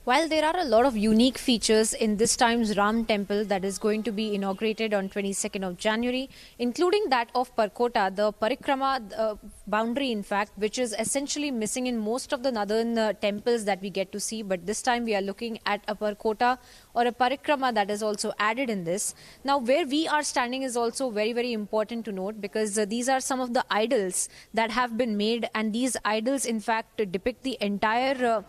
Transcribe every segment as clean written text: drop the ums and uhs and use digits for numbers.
While there are a lot of unique features in this time's Ram temple that is going to be inaugurated on 22nd of January, including that of Parkota, the Parikrama boundary in fact, which is essentially missing in most of the northern temples that we get to see, but this time we are looking at a Parkota or a Parikrama that is also added in this. Now where we are standing is also very important to note, because these are some of the idols that have been made, and these idols in fact depict the entire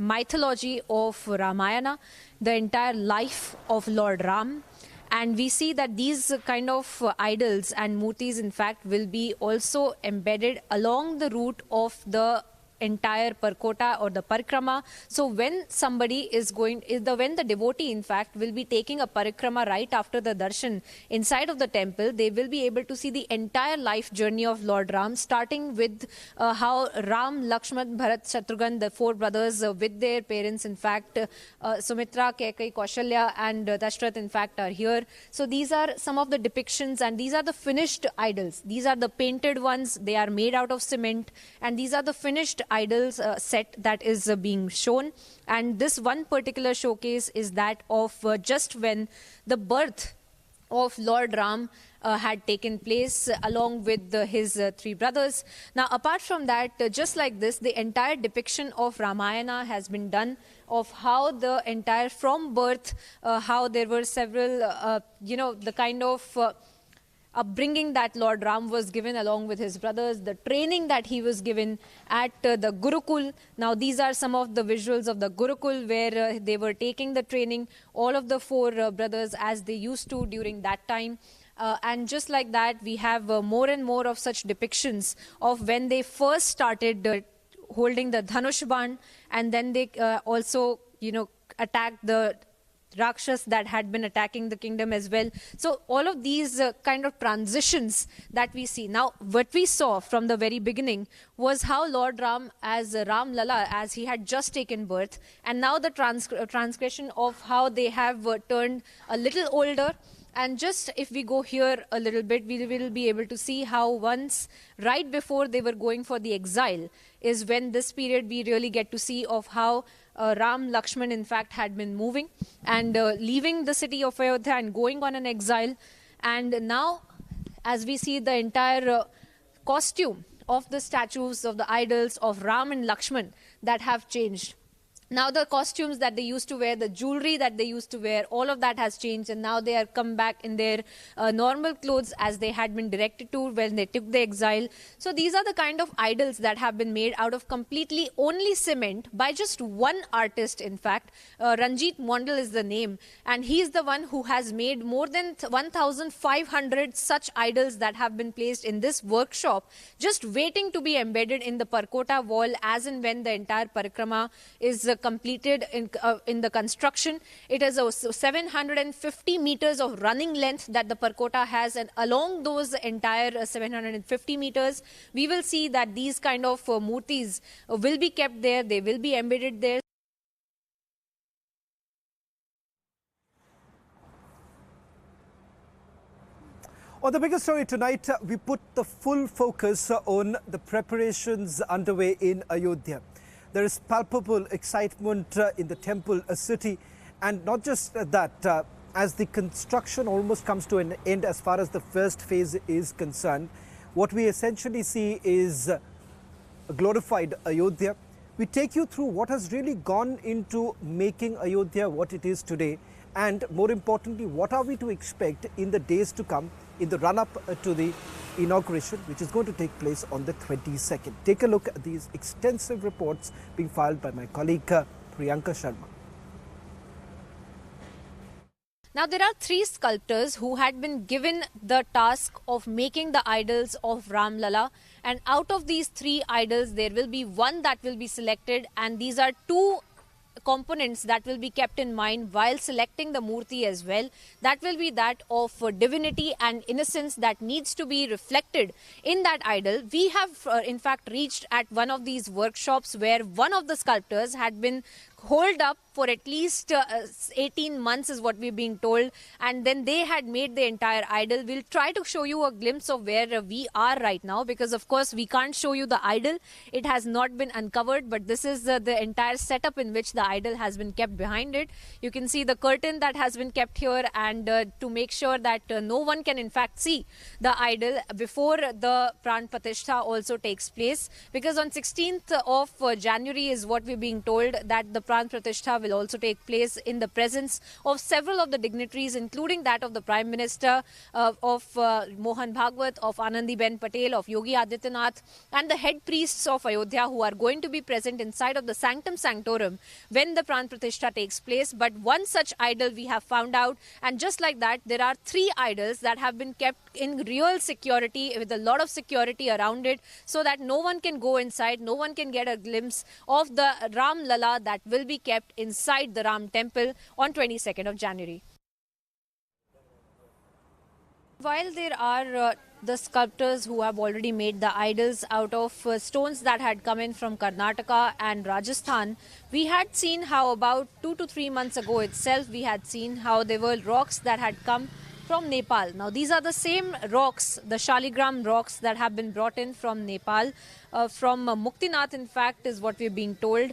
mythology of Ramayana, the entire life of Lord Ram. And we see that these kind of idols and murtis in fact will be also embedded along the route of the entire Parkota or the Parikrama. So when somebody is when the devotee in fact will be taking a Parikrama right after the darshan inside of the temple, they will be able to see the entire life journey of Lord Ram, starting with how Ram, Lakshman, Bharat, Shatrughan, the four brothers with their parents in fact, Sumitra, Kaikai, Kaushalya and Dashrath in fact are here. So these are some of the depictions, and these are the finished idols. These are the painted ones, they are made out of cement, and these are the finished idols set that is being shown. And this one particular showcase is that of just when the birth of Lord Ram had taken place along with his three brothers. Now apart from that, just like this, the entire depiction of Ramayana has been done, of how the entire from birth, how there were several the kind of upbringing that Lord Ram was given along with his brothers, the training that he was given at the Gurukul. Now these are some of the visuals of the Gurukul where they were taking the training, all of the four brothers as they used to during that time. And just like that, we have more and more of such depictions of when they first started holding the Dhanush Ban, and then they also attacked the Rakshas that had been attacking the kingdom as well. So all of these kind of transitions that we see. Now what we saw from the very beginning was how Lord Ram as Ram Lala, as he had just taken birth, and now the transgression of how they have turned a little older. And just if we go here a little bit, we will be able to see how once right before they were going for the exile is when this period we really get to see of how Ram, Lakshman in fact had been moving and leaving the city of Ayodhya and going on an exile. And now as we see the entire costume of the statues, of the idols of Ram and Lakshman that have changed. Now the costumes that they used to wear, the jewelry that they used to wear, all of that has changed, and now they are come back in their normal clothes as they had been directed to when they took the exile. So these are the kind of idols that have been made out of completely only cement by just one artist in fact. Ranjit Mondal is the name, and he is the one who has made more than 1,500 such idols that have been placed in this workshop, just waiting to be embedded in the Parkota wall as and when the entire Parikrama is completed in the construction. It is a 750 meters of running length that the Parkota has, and along those entire 750 meters, we will see that these kind of murtis will be kept there, they will be embedded there. On the bigger story tonight, we put the full focus on the preparations underway in Ayodhya. There is palpable excitement in the temple city, and not just that, as the construction almost comes to an end as far as the first phase is concerned, what we essentially see is a glorified Ayodhya. We take you through what has really gone into making Ayodhya what it is today, and more importantly, what are we to expect in the days to come in the run-up to the inauguration, which is going to take place on the 22nd. Take a look at these extensive reports being filed by my colleague Priyanka Sharma. Now there are three sculptors who had been given the task of making the idols of Ram Lala, and out of these three idols there will be one that will be selected, and these are two components that will be kept in mind while selecting the murti as well. That will be that of divinity and innocence that needs to be reflected in that idol. We have in fact reached at one of these workshops where one of the sculptors had been holed up for at least 18 months is what we're being told, and then they had made the entire idol. We'll try to show you a glimpse of where we are right now, because of course we can't show you the idol, it has not been uncovered, but this is the entire setup in which the idol has been kept behind it. You can see the curtain that has been kept here, and to make sure that no one can in fact see the idol before the Pran Pratishtha also takes place, because on 16th of January is what we're being told that the Pran Pratishtha will also take place in the presence of several of the dignitaries, including that of the Prime Minister, of Mohan Bhagwat, of Anandiben Patel, of Yogi Adityanath, and the head priests of Ayodhya, who are going to be present inside of the Sanctum Sanctorum when the Pran Pratishtha takes place. But one such idol we have found out, and just like that, there are 3 idols that have been kept in real security, with a lot of security around it, so that no one can go inside, no one can get a glimpse of the Ram Lala that will be kept inside the Ram temple on 22nd of January. While there are the sculptors who have already made the idols out of stones that had come in from Karnataka and Rajasthan, we had seen how about 2 to 3 months ago itself, we had seen how there were rocks that had come from Nepal. Now these are the same rocks, the Shaligram rocks that have been brought in from Nepal, from Muktinath in fact is what we're being told.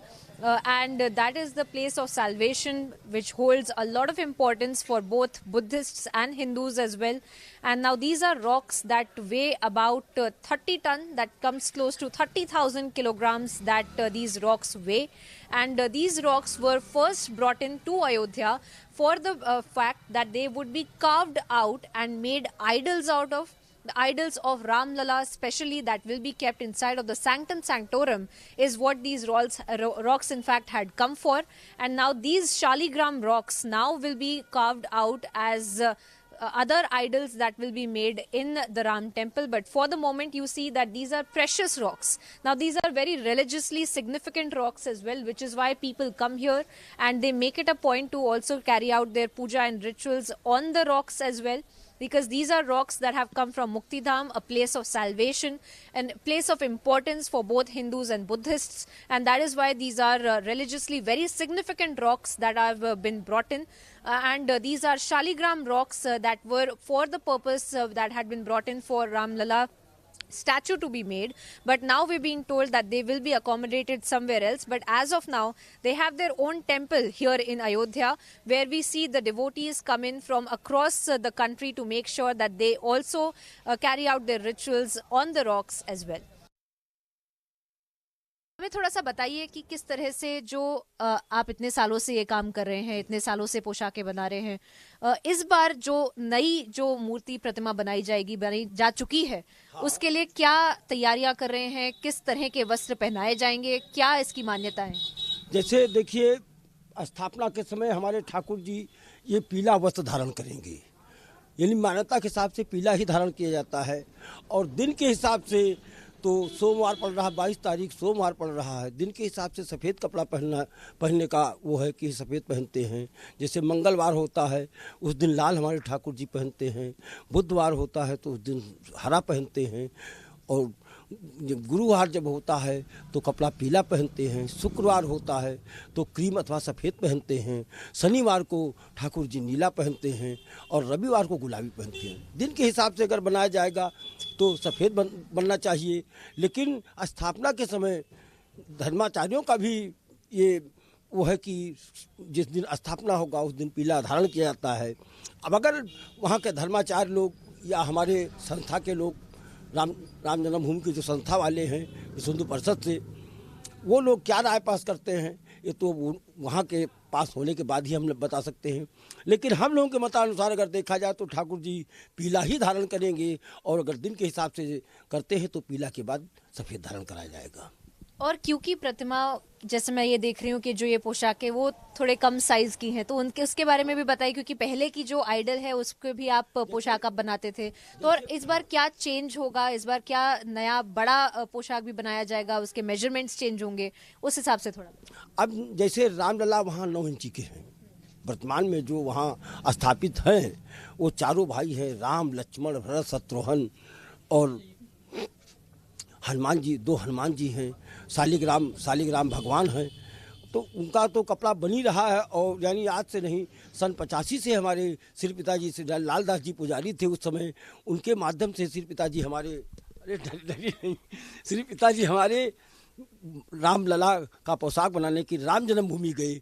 And that is the place of salvation, which holds a lot of importance for both Buddhists and Hindus as well. And now these are rocks that weigh about 30 ton, that comes close to 30,000 kilograms that these rocks weigh. And these rocks were first brought in to Ayodhya for the fact that they would be carved out and made idols out of. The idols of Ram Lala, especially, that will be kept inside of the Sanctum Sanctorum, is what these rocks in fact had come for. And now these Shaligram rocks now will be carved out as other idols that will be made in the Ram temple. But for the moment you see that these are precious rocks. Now these are very religiously significant rocks as well, which is why people come here and they make it a point to also carry out their puja and rituals on the rocks as well, because these are rocks that have come from Muktidham, a place of salvation and a place of importance for both Hindus and Buddhists, and that is why these are religiously very significant rocks that have been brought in. And these are Shaligram rocks that were for the purpose that had been brought in for Ram Lala statue to be made, but now we're being told that they will be accommodated somewhere else. But as of now, they have their own temple here in Ayodhya, where we see the devotees come in from across the country to make sure that they also carry out their rituals on the rocks as well. हमें थोड़ा सा बताइए कि किस तरह से जो आप इतने सालों से ये काम कर रहे हैं, इतने सालों से पोशाकें बना रहे हैं, इस बार जो नई जो मूर्ति प्रतिमा बनाई जाएगी, बनाई जा चुकी है, उसके लिए क्या तैयारियां कर रहे हैं, किस तरह के वस्त्र पहनाए जाएंगे, क्या इसकी मान्यता है? जैसे देखिए, स्थापना के समय हमारे ठाकुर जी ये पीला वस्त्र धारण करेंगे, यानी मान्यता के हिसाब से पीला ही धारण किया जाता है। और दिन के हिसाब से तो सोमवार पड़ रहा, 22 तारीख सोमवार पड़ रहा है, दिन के हिसाब से सफ़ेद कपड़ा पहनने का वो है कि सफ़ेद पहनते हैं। जैसे मंगलवार होता है उस दिन लाल हमारे ठाकुर जी पहनते हैं, बुधवार होता है तो उस दिन हरा पहनते हैं, और गुरुवार जब होता है तो कपड़ा पीला पहनते हैं, शुक्रवार होता है तो क्रीम अथवा सफ़ेद पहनते हैं, शनिवार को ठाकुर जी नीला पहनते हैं और रविवार को गुलाबी पहनते हैं। दिन के हिसाब से अगर बनाया जाएगा तो सफ़ेद बनना चाहिए, लेकिन स्थापना के समय धर्माचार्यों का भी ये वो है कि जिस दिन स्थापना होगा उस दिन पीला धारण किया जाता है। अब अगर वहाँ के धर्माचार्य लोग या हमारे संस्था के लोग, राम जन्मभूमि की जो संस्था वाले हैं, हिंदू परिषद से, वो लोग क्या राय पास करते हैं ये तो वहाँ के पास होने के बाद ही हम लोग बता सकते हैं। लेकिन हम लोगों के मतानुसार अगर देखा जाए तो ठाकुर जी पीला ही धारण करेंगे, और अगर दिन के हिसाब से करते हैं तो पीला के बाद सफ़ेद धारण कराया जाएगा। और क्योंकि प्रतिमा, जैसे मैं ये देख रही हूँ कि जो ये पोशाकें वो थोड़े कम साइज की हैं, तो उनके उसके बारे में भी बताइए, क्योंकि पहले की जो आइडल है उसके भी आप पोशाक आप बनाते थे, तो और इस बार क्या चेंज होगा, इस बार क्या नया बड़ा पोशाक भी बनाया जाएगा, उसके मेजरमेंट्स चेंज होंगे, उस हिसाब से थोड़ा। अब जैसे रामलला वहाँ 9 इंची के हैं, वर्तमान में जो वहाँ स्थापित हैं वो चारों भाई हैं, राम लक्ष्मण भरत शत्रुघ्न, और हनुमान जी, 2 हनुमान जी हैं, शालिग्राम भगवान हैं। तो उनका तो कपड़ा बनी रहा है। और यानी आज से नहीं, सन 85 से हमारे श्री पिताजी श्री लालदास जी पुजारी थे उस समय, उनके माध्यम से श्री पिताजी हमारे श्री पिताजी हमारे रामलला का पोशाक बनाने की राम जन्मभूमि गए।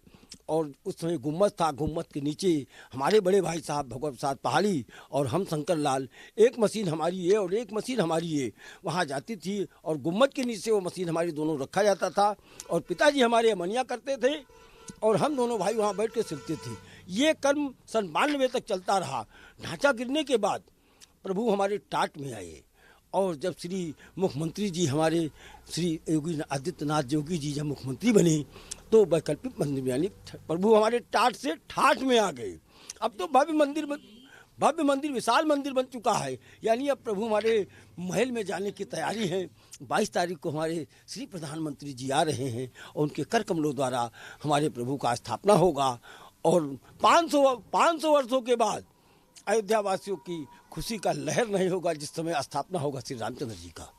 और उस समय गुम्मत था, गुम्मत के नीचे हमारे बड़े भाई साहब भगवत प्रसाद पहाड़ी और हम शंकर लाल, एक मशीन हमारी ये और एक मशीन हमारी ये वहाँ जाती थी, और गुम्मत के नीचे वो मशीन हमारी दोनों रखा जाता था, और पिताजी हमारे अमनिया करते थे और हम दोनों भाई वहाँ बैठ के सिलते थे। ये कर्म सन 92 तक चलता रहा। ढांचा गिरने के बाद प्रभु हमारे टाट में आए, और जब श्री मुख्यमंत्री जी हमारे श्री योगी आदित्यनाथ योगी जी जब मुख्यमंत्री बने, तो वैकल्पिक मंदिर यानी प्रभु हमारे टाट से ठाठ में आ गए। अब तो भव्य मंदिर विशाल मंदिर बन चुका है। यानी अब प्रभु हमारे महल में जाने की तैयारी है। 22 तारीख को हमारे श्री प्रधानमंत्री जी आ रहे हैं, और उनके कर कमलों द्वारा हमारे प्रभु का स्थापना होगा। और 500 वर्षों के बाद अयोध्या वासियों की खुशी का लहर नहीं होगा जिस समय स्थापना होगा श्री रामचंद्र जी का।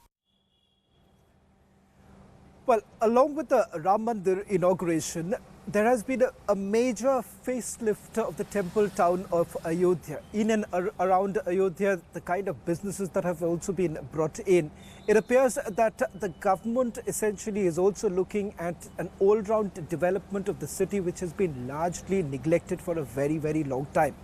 Well, along with the Ram Mandir inauguration, there has been a major facelift of the temple town of Ayodhya. In and around Ayodhya, the kind of businesses that have also been brought in, it appears that the government essentially is also looking at an all-round development of the city, which has been largely neglected for a very, very long time.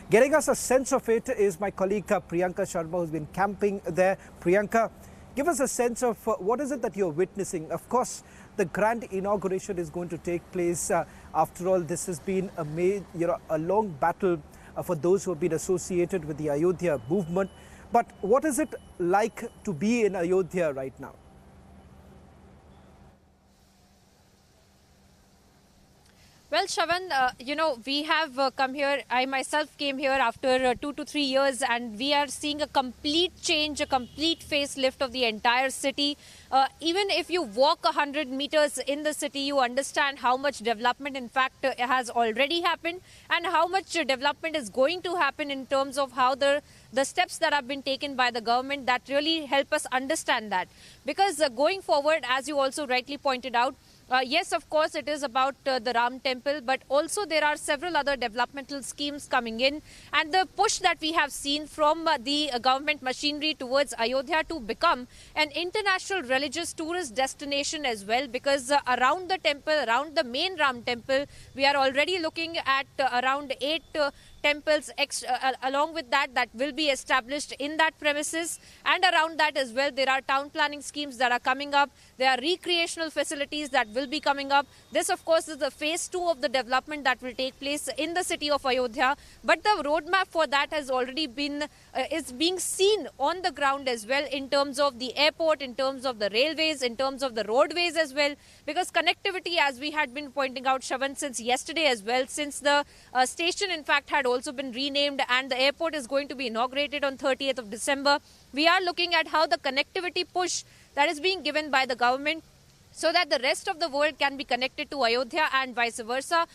Getting us a sense of it is my colleague Priyanka Sharma, who's been camping there. Priyanka, give us a sense of what is it that you're witnessing. Of course, the grand inauguration is going to take place. After all, this has been a long battle for those who have been associated with the Ayodhya movement. But what is it like to be in Ayodhya right now? Well, Shravan, we have come here. I myself came here after 2 to 3 years, and we are seeing a complete change, a complete facelift of the entire city. Even if you walk 100 meters in the city, you understand how much development, in fact, has already happened, and how much development is going to happen in terms of how the steps that have been taken by the government that really help us understand that. Because going forward, as you also rightly pointed out, yes, of course, it is about the Ram temple, but also there are several other developmental schemes coming in, and the push that we have seen from the government machinery towards Ayodhya to become an international religious tourist destination as well, because around the temple, around the main Ram temple, we are already looking at around 8 temples along with that will be established in that premises, and around that as well there are town planning schemes that are coming up. There are recreational facilities that will be coming up. This of course is the phase 2 of the development that will take place in the city of Ayodhya, but the roadmap for that has already been is being seen on the ground as well, in terms of the airport, in terms of the railways, in terms of the roadways as well, because connectivity, as we had been pointing out, Shravan, since yesterday as well, since the station in fact had also been renamed and the airport is going to be inaugurated on 30th of December. We are looking at how the connectivity push that is being given by the government, so that the rest of the world can be connected to Ayodhya and vice versa.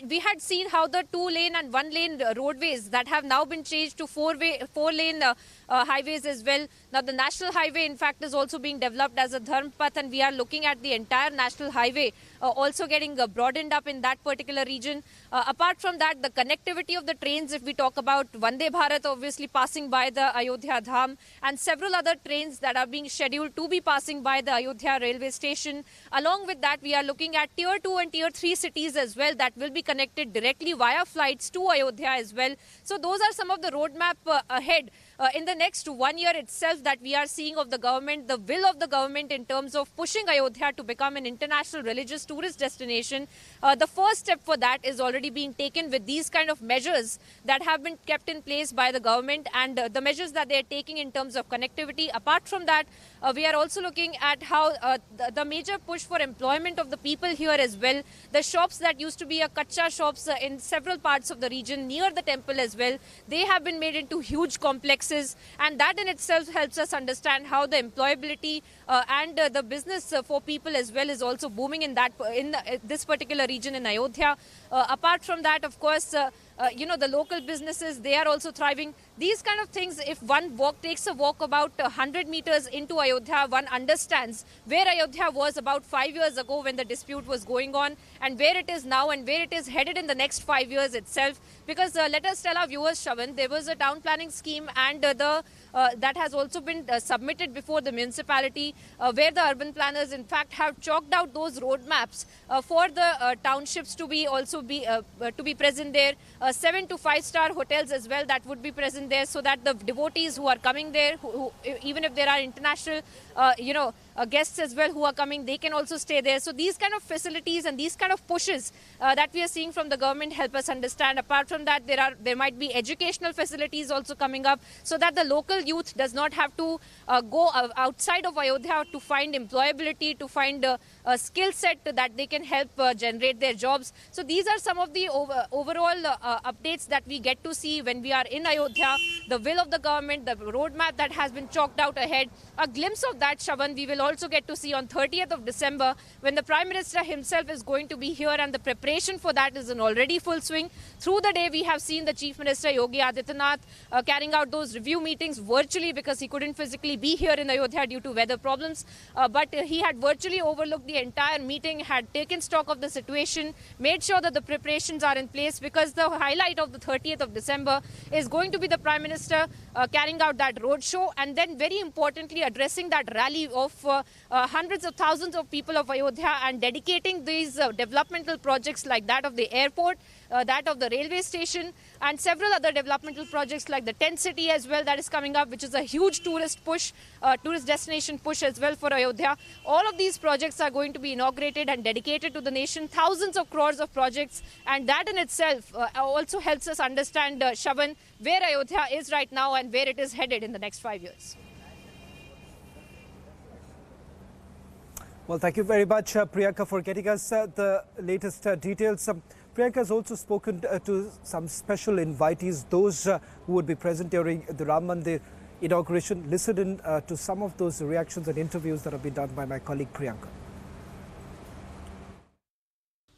We had seen how the 2-lane and 1-lane roadways that have now been changed to 4-lane highways as well. Now the national highway in fact is also being developed as a Dharmpath, and we are looking at the entire national highway also getting broadened up in that particular region. Apart from that, the connectivity of the trains, if we talk about Vande Bharat obviously passing by the Ayodhya Dham, and several other trains that are being scheduled to be passing by the Ayodhya railway station. Along with that, we are looking at tier 2 and tier 3 cities as well that will be connected directly via flights to Ayodhya as well. So those are some of the roadmap ahead. In the next 1 year itself that we are seeing of the government, the will of the government in terms of pushing Ayodhya to become an international religious tourist destination. The first step for that is already being taken with these kind of measures that have been kept in place by the government, and the measures that they are taking in terms of connectivity. Apart from that, we are also looking at how the major push for employment of the people here as well. The shops that used to be a kacha shops in several parts of the region near the temple as well, they have been made into huge complexes, and that in itself helps us understand how the employability and the business for people as well is also booming in this particular region in Ayodhya. Apart from that, of course, the local businesses, they are also thriving. These kind of things, if one takes a walk about 100 meters into Ayodhya, one understands where Ayodhya was about 5 years ago when the dispute was going on, and where it is now, and where it is headed in the next 5 years itself. Because let us tell our viewers, Shravan, there was a town planning scheme, and that has also been submitted before the municipality, where the urban planners in fact have chalked out those roadmaps for the townships to be present there. 7 to 5 star hotels as well that would be present there, so that the devotees who are coming there, who even if there are international guests as well who are coming, they can also stay there. So these kind of facilities and these kind of pushes that we are seeing from the government help us understand. Apart from that, there might be educational facilities also coming up, so that the local youth does not have to go outside of Ayodhya to find employability, to find a skill set that they can help generate their jobs. So these are some of the overall updates that we get to see when we are in Ayodhya. The will of the government, the roadmap that has been chalked out ahead. A glimpse of that, Shravan, we will also get to see on 30th of December, when the Prime Minister himself is going to be here, and the preparation for that is in already full swing. Through the day, we have seen the Chief Minister Yogi Adityanath carrying out those review meetings virtually, because he couldn't physically be here in Ayodhya due to weather problems. But he had virtually overlooked the entire meeting, had taken stock of the situation, made sure that the preparations are in place, because the highlight of the 30th of December is going to be the Prime Minister carrying out that roadshow, and then very importantly addressing that rally of hundreds of thousands of people of Ayodhya, and dedicating these developmental projects like that of the airport, that of the railway station, and several other developmental projects like the tent city as well that is coming up, which is a huge tourist destination push as well for Ayodhya. All of these projects are going to be inaugurated and dedicated to the nation, thousands of crores of projects, and that in itself also helps us understand, Shravan, where Ayodhya is right now and where it is headed in the next 5 years. Well, thank you very much, Priyanka, for getting us the latest details. Priyanka has also spoken to some special invitees, those who would be present during the Ram Mandir inauguration. Listen in to some of those reactions and interviews that have been done by my colleague Priyanka.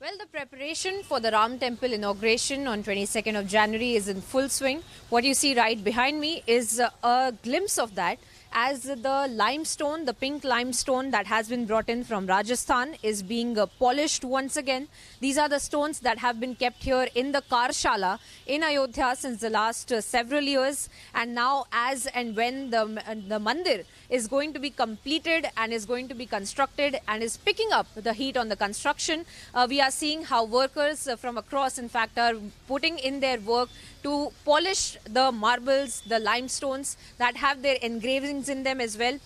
Well, the preparation for the Ram Temple inauguration on 22nd of January is in full swing. What you see right behind me is a glimpse of that, as the limestone, the pink limestone that has been brought in from Rajasthan is being polished once again. These are the stones that have been kept here in the Karshala in Ayodhya since the last several years. And now, as and when the mandir is going to be completed and is going to be constructed and is picking up the heat on the construction, we are seeing how workers from across, in fact, are putting in their work to polish the marbles, the limestones that have their engravings in them as well.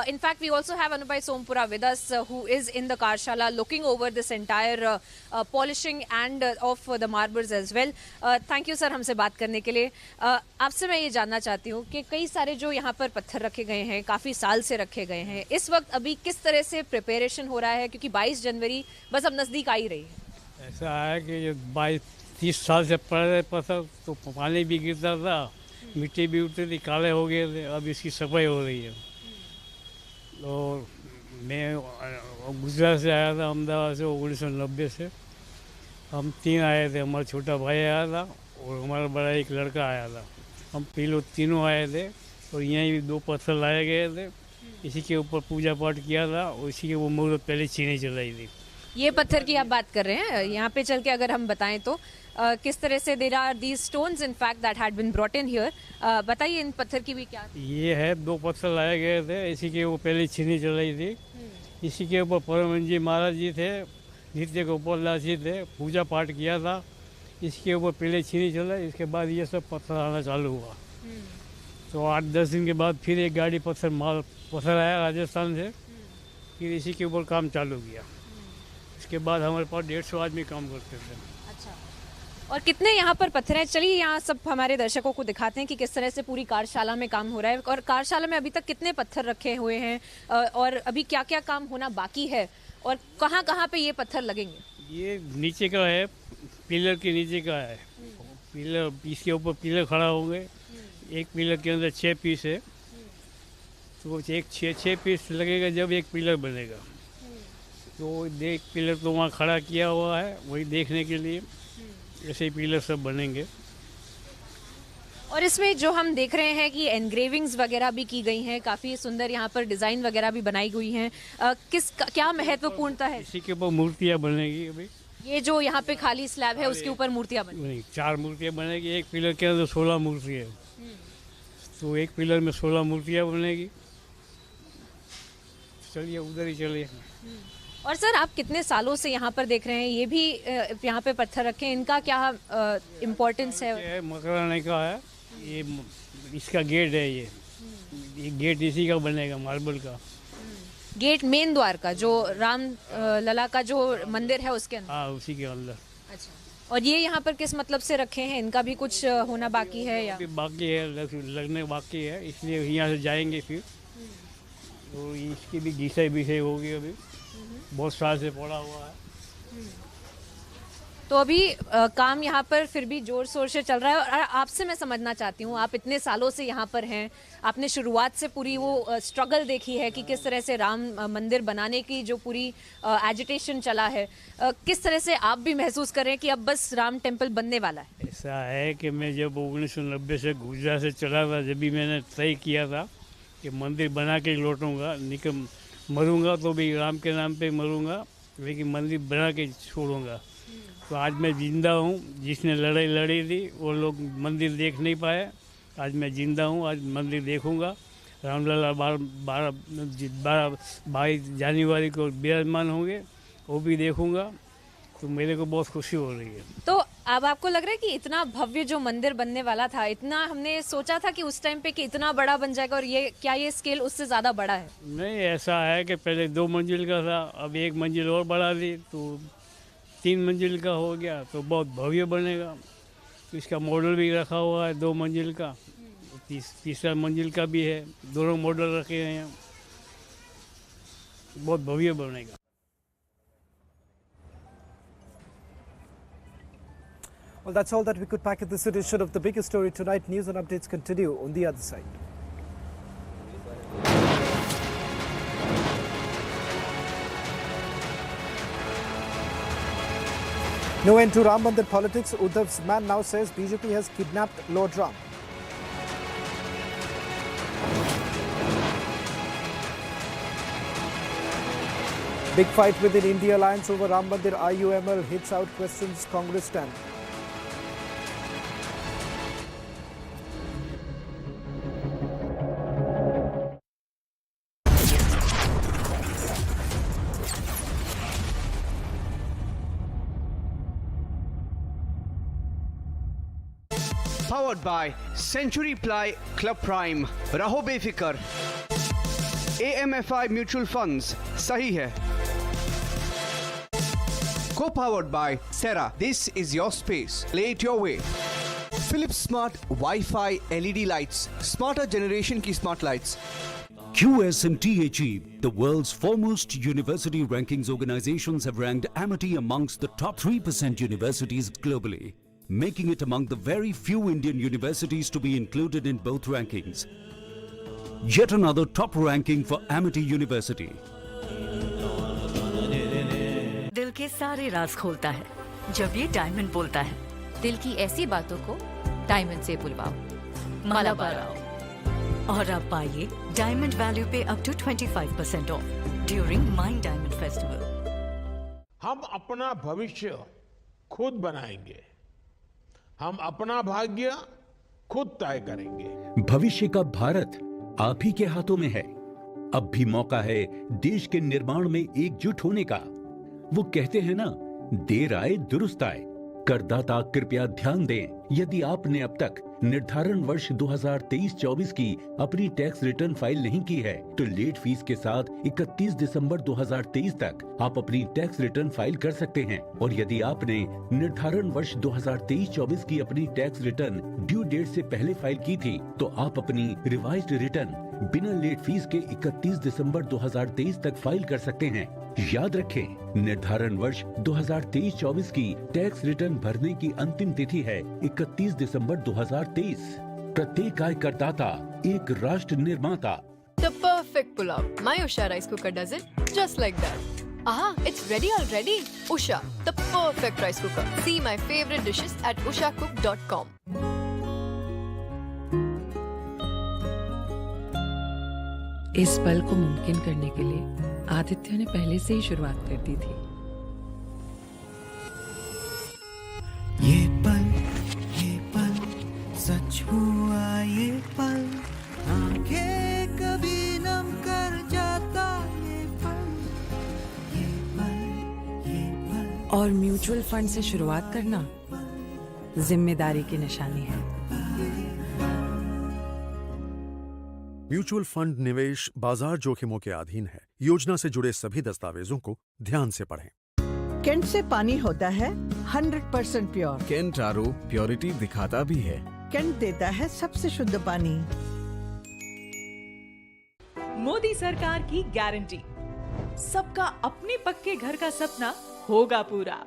In fact, we also have Anubhai Sompura with us, who is in the Karshala looking over this entire polishing and of the marbles as well. Thank you, sir, हमसे बात करने के लिए. आपसे मैं ये जानना चाहती हूँ कि कई सारे जो यहाँ पर पत्थर रखे गए हैं, काफ़ी साल से रखे गए हैं, इस वक्त अभी किस तरह से प्रिपरेशन हो रहा है, क्योंकि 22 जनवरी बस अब नज़दीक आ ही रही है. ऐसा है कि 22-30 साल से पड़ रहे पत्थर, तो पानी भी गिरता था, मिट्टी भी उठती थी, काले हो गए थे. अब इसकी सफाई हो रही है. और मैं गुजरात से आया था, अहमदाबाद से 1990 से. हम 3 आए थे, हमारा छोटा भाई आया था और हमारा बड़ा एक लड़का आया था. हम तीनों आए थे और यहीं भी 2 पत्थर लाए गए थे. इसी के ऊपर पूजा पाठ किया था और इसी के वो मुहूर्त पहले छीने चलाई थी. ये पत्थर की आप बात कर रहे हैं, यहाँ पे चल के अगर हम बताएं तो किस तरह से there are these stones in fact that had been brought in here. बताइए इन पत्थर की भी क्या. ये है 2 पत्थर लाए गए थे, इसी के वो पहले छीनी चलाई थी. इसी के ऊपर परमहंस जी महाराज जी थे, नित्य गोपाल जी थे, पूजा पाठ किया था. इसके ऊपर पहले छीनी चला, इसके बाद ये सब पत्थर आना चालू हुआ. तो 8-10 दिन के बाद फिर एक गाड़ी पत्थर आया राजस्थान से, फिर इसी के ऊपर काम चालू किया. इसके बाद हमारे पास 150 आदमी काम करते थे. अच्छा, और कितने यहाँ पर पत्थर हैं? चलिए यहाँ सब हमारे दर्शकों को दिखाते हैं कि किस तरह से पूरी कार्यशाला में काम हो रहा है, और कार्यशाला में अभी तक कितने पत्थर रखे हुए हैं और अभी क्या क्या काम होना बाकी है, और कहाँ कहाँ पे ये पत्थर लगेंगे. ये नीचे का है, पिलर के नीचे का है. पिलर, इसके ऊपर पिलर खड़ा हो गए. एक पिलर के अंदर 6 पीस है, तो एक 6 पीस लगेगा जब एक पिलर बनेगा. तो एक पिलर तो वहाँ खड़ा किया हुआ है, वही देखने के लिए. ऐसे ही पिलर सब बनेंगे। और इसमें जो हम देख रहे हैं कि एनग्रेविंग्स वगैरह भी की गई हैं, काफ़ी सुंदर यहाँ पर डिज़ाइन वगैरह भी बनाई हुई हैं। क्या महत्वपूर्णता है? इसी के ऊपर मूर्तियाँ बनेगी। अभी ये जो यहाँ पे खाली स्लैब है उसके ऊपर मूर्तियाँ बनेगी? नहीं, 4 मूर्तियाँ बनेगी। एक पिलर के अंदर 16 मूर्ति है, तो एक पिलर में 16 मूर्तियाँ बनेगी। चलिए उधर ही चलिए। और सर, आप कितने सालों से यहाँ पर देख रहे हैं? ये भी यहाँ पे पत्थर रखे हैं, इनका क्या इम्पोर्टेंस है? ये मकराने का है, ये इसका गेट है। ये गेट इसी का बनेगा, मार्बल का गेट, मेन द्वार का, जो राम लला का जो मंदिर है उसके अंदर? हाँ, उसी के अंदर। अच्छा। और ये यहाँ पर किस मतलब से रखे हैं? इनका भी कुछ होना बाकी है या? बाकी है, लगने बाकी है, इसलिए यहाँ से जाएंगे फिर। तो इसकी भी घिसाई विषय होगी। अभी बहुत साल से पड़ा हुआ है। तो अभी काम यहाँ पर फिर भी जोर शोर से चल रहा है। और आपसे मैं समझना चाहती हूँ, आप इतने सालों से यहाँ पर हैं, आपने शुरुआत से पूरी वो स्ट्रगल देखी है कि किस तरह से राम मंदिर बनाने की जो पूरी एजिटेशन चला है, किस तरह से आप भी महसूस कर रहे हैं कि अब बस राम टेम्पल बनने वाला है? ऐसा है कि मैं जब 1990 से गुजरात से चला था, जब भी मैंने तय किया था कि मंदिर बना के लौटूंगा, निकम मरूंगा तो भी राम के नाम पे मरूंगा, लेकिन मंदिर बना के छोड़ूंगा। तो आज मैं जिंदा हूँ। जिसने लड़ाई लड़ी थी वो लोग मंदिर देख नहीं पाए, आज मैं जिंदा हूँ, आज मंदिर देखूंगा। रामलला 22 जनवरी को विराजमान होंगे, वो भी देखूंगा। तो मेरे को बहुत खुशी हो रही है। तो अब आपको लग रहा है कि इतना भव्य जो मंदिर बनने वाला था, इतना हमने सोचा था कि उस टाइम पे कि इतना बड़ा बन जाएगा, और ये क्या ये स्केल उससे ज़्यादा बड़ा है? नहीं, ऐसा है कि पहले 2 मंजिल का था, अब 1 मंजिल और बढ़ा दी तो 3 मंजिल का हो गया, तो बहुत भव्य बनेगा। तो इसका मॉडल भी रखा हुआ है 2 मंजिल का, तीसरा मंजिल का भी है, दोनों मॉडल रखे हैं। बहुत भव्य बनेगा। Well, that's all that we could pack in this edition of The Biggest Story Tonight. News and updates continue on the other side. No end to Ram Mandir politics. Uddhav's man now says BJP has kidnapped Lord Ram. Big fight within India alliance over Ram Mandir. IUML hits out questions Congress stand. Powered by Century Ply Club Prime. रहो बेफिक्र. AMFI Mutual Funds. सही है. Co-powered by Sera. This is your space. Play it your way. Philips Smart Wi-Fi LED lights. Smarter generation की smart lights. QSMTHE, the world's foremost university rankings organizations, have ranked Amity amongst the top 3% universities globally, making it among the very few Indian universities to be included in both rankings. Yet another top ranking for Amity University. दिल के सारे राज खोलता है जब ये diamond बोलता है। दिल की ऐसी बातों को डायमंड से बुलवाओ। मलाबार आओ और अब पाइए डायमंड वैल्यू पे up to 25% off during mine diamond festival. हम अपना भविष्य खुद बनाएंगे, हम अपना भाग्य खुद तय करेंगे। भविष्य का भारत आप ही के हाथों में है। अब भी मौका है देश के निर्माण में एकजुट होने का। वो कहते हैं ना, देर आए दुरुस्त आए। करदाता कृपया ध्यान दें, यदि आपने अब तक निर्धारण वर्ष 2023-24 की अपनी टैक्स रिटर्न फाइल नहीं की है तो लेट फीस के साथ 31 दिसंबर 2023 तक आप अपनी टैक्स रिटर्न फाइल कर सकते हैं। और यदि आपने निर्धारण वर्ष 2023-24 की अपनी टैक्स रिटर्न ड्यू डेट से पहले फाइल की थी तो आप अपनी रिवाइज्ड रिटर्न बिना लेट फीस के 31 दिसंबर 2023 तक फाइल कर सकते हैं। याद रखें, निर्धारण वर्ष 2023-24 की टैक्स रिटर्न भरने की अंतिम तिथि है 31 दिसंबर 2023। प्रत्येक आयकरदाता एक राष्ट्र निर्माता। The perfect pulao. My Usha rice cooker does it just like that. Aha, it's ready already. Usha, the perfect rice cooker. See my favorite dishes at ushacook.com. इस पल को मुमकिन करने के लिए आदित्य ने पहले से ही शुरुआत कर दी थी। ये पल सच हुआ ये पल, आंखें कभी नम कर जाता ये पल। और म्यूचुअल फंड से शुरुआत करना जिम्मेदारी की निशानी है। म्यूचुअल फंड निवेश बाजार जोखिमों के अधीन है। योजना से जुड़े सभी दस्तावेजों को ध्यान से पढ़ें। केंट से पानी होता है 100% प्योर। केंट आरओ प्योरिटी दिखाता भी है। केंट देता है सबसे शुद्ध पानी। मोदी सरकार की गारंटी, सबका अपने पक्के घर का सपना होगा पूरा।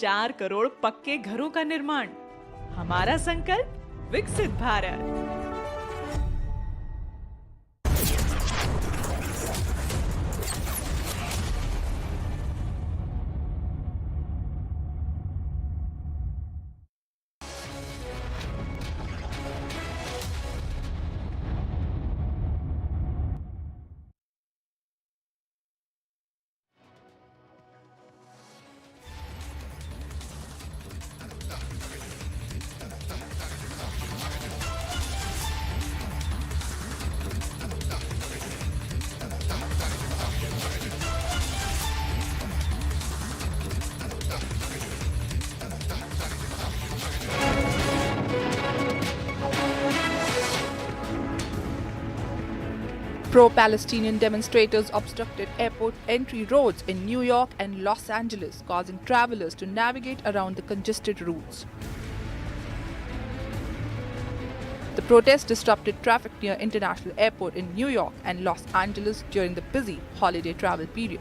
4 करोड़ पक्के घरों का निर्माण, हमारा संकल्प विकसित Bharat. Pro-Palestinian demonstrators obstructed airport entry roads in New York and Los Angeles, causing travelers to navigate around the congested routes. The protest disrupted traffic near International Airport in New York and Los Angeles during the busy holiday travel period.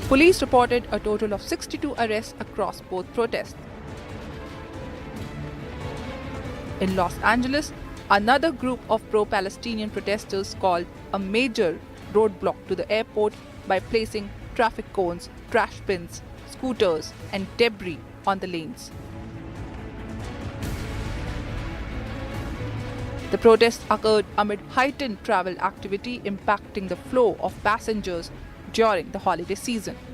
Police reported a total of 62 arrests across both protests. In Los Angeles, another group of pro-Palestinian protesters called a major roadblock to the airport by placing traffic cones, trash bins, scooters, and debris on the lanes. The protests occurred amid heightened travel activity impacting the flow of passengers during the holiday season.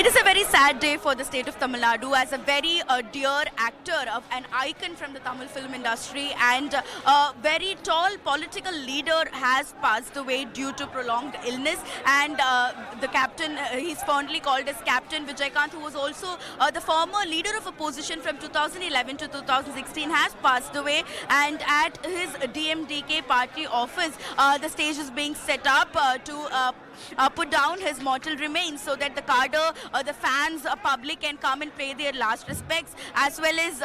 It is a very sad day for the state of Tamil Nadu, as a very dear actor, of an icon from the Tamil film industry and a very tall political leader has passed away due to prolonged illness. And the captain, he's fondly called as Captain Vijaykanth, who was also the former leader of opposition from 2011 to 2016, has passed away. And at his DMDK party office, the stage is being set up to put down his mortal remains so that the cadre, the fans, public can come and pay their last respects, as well as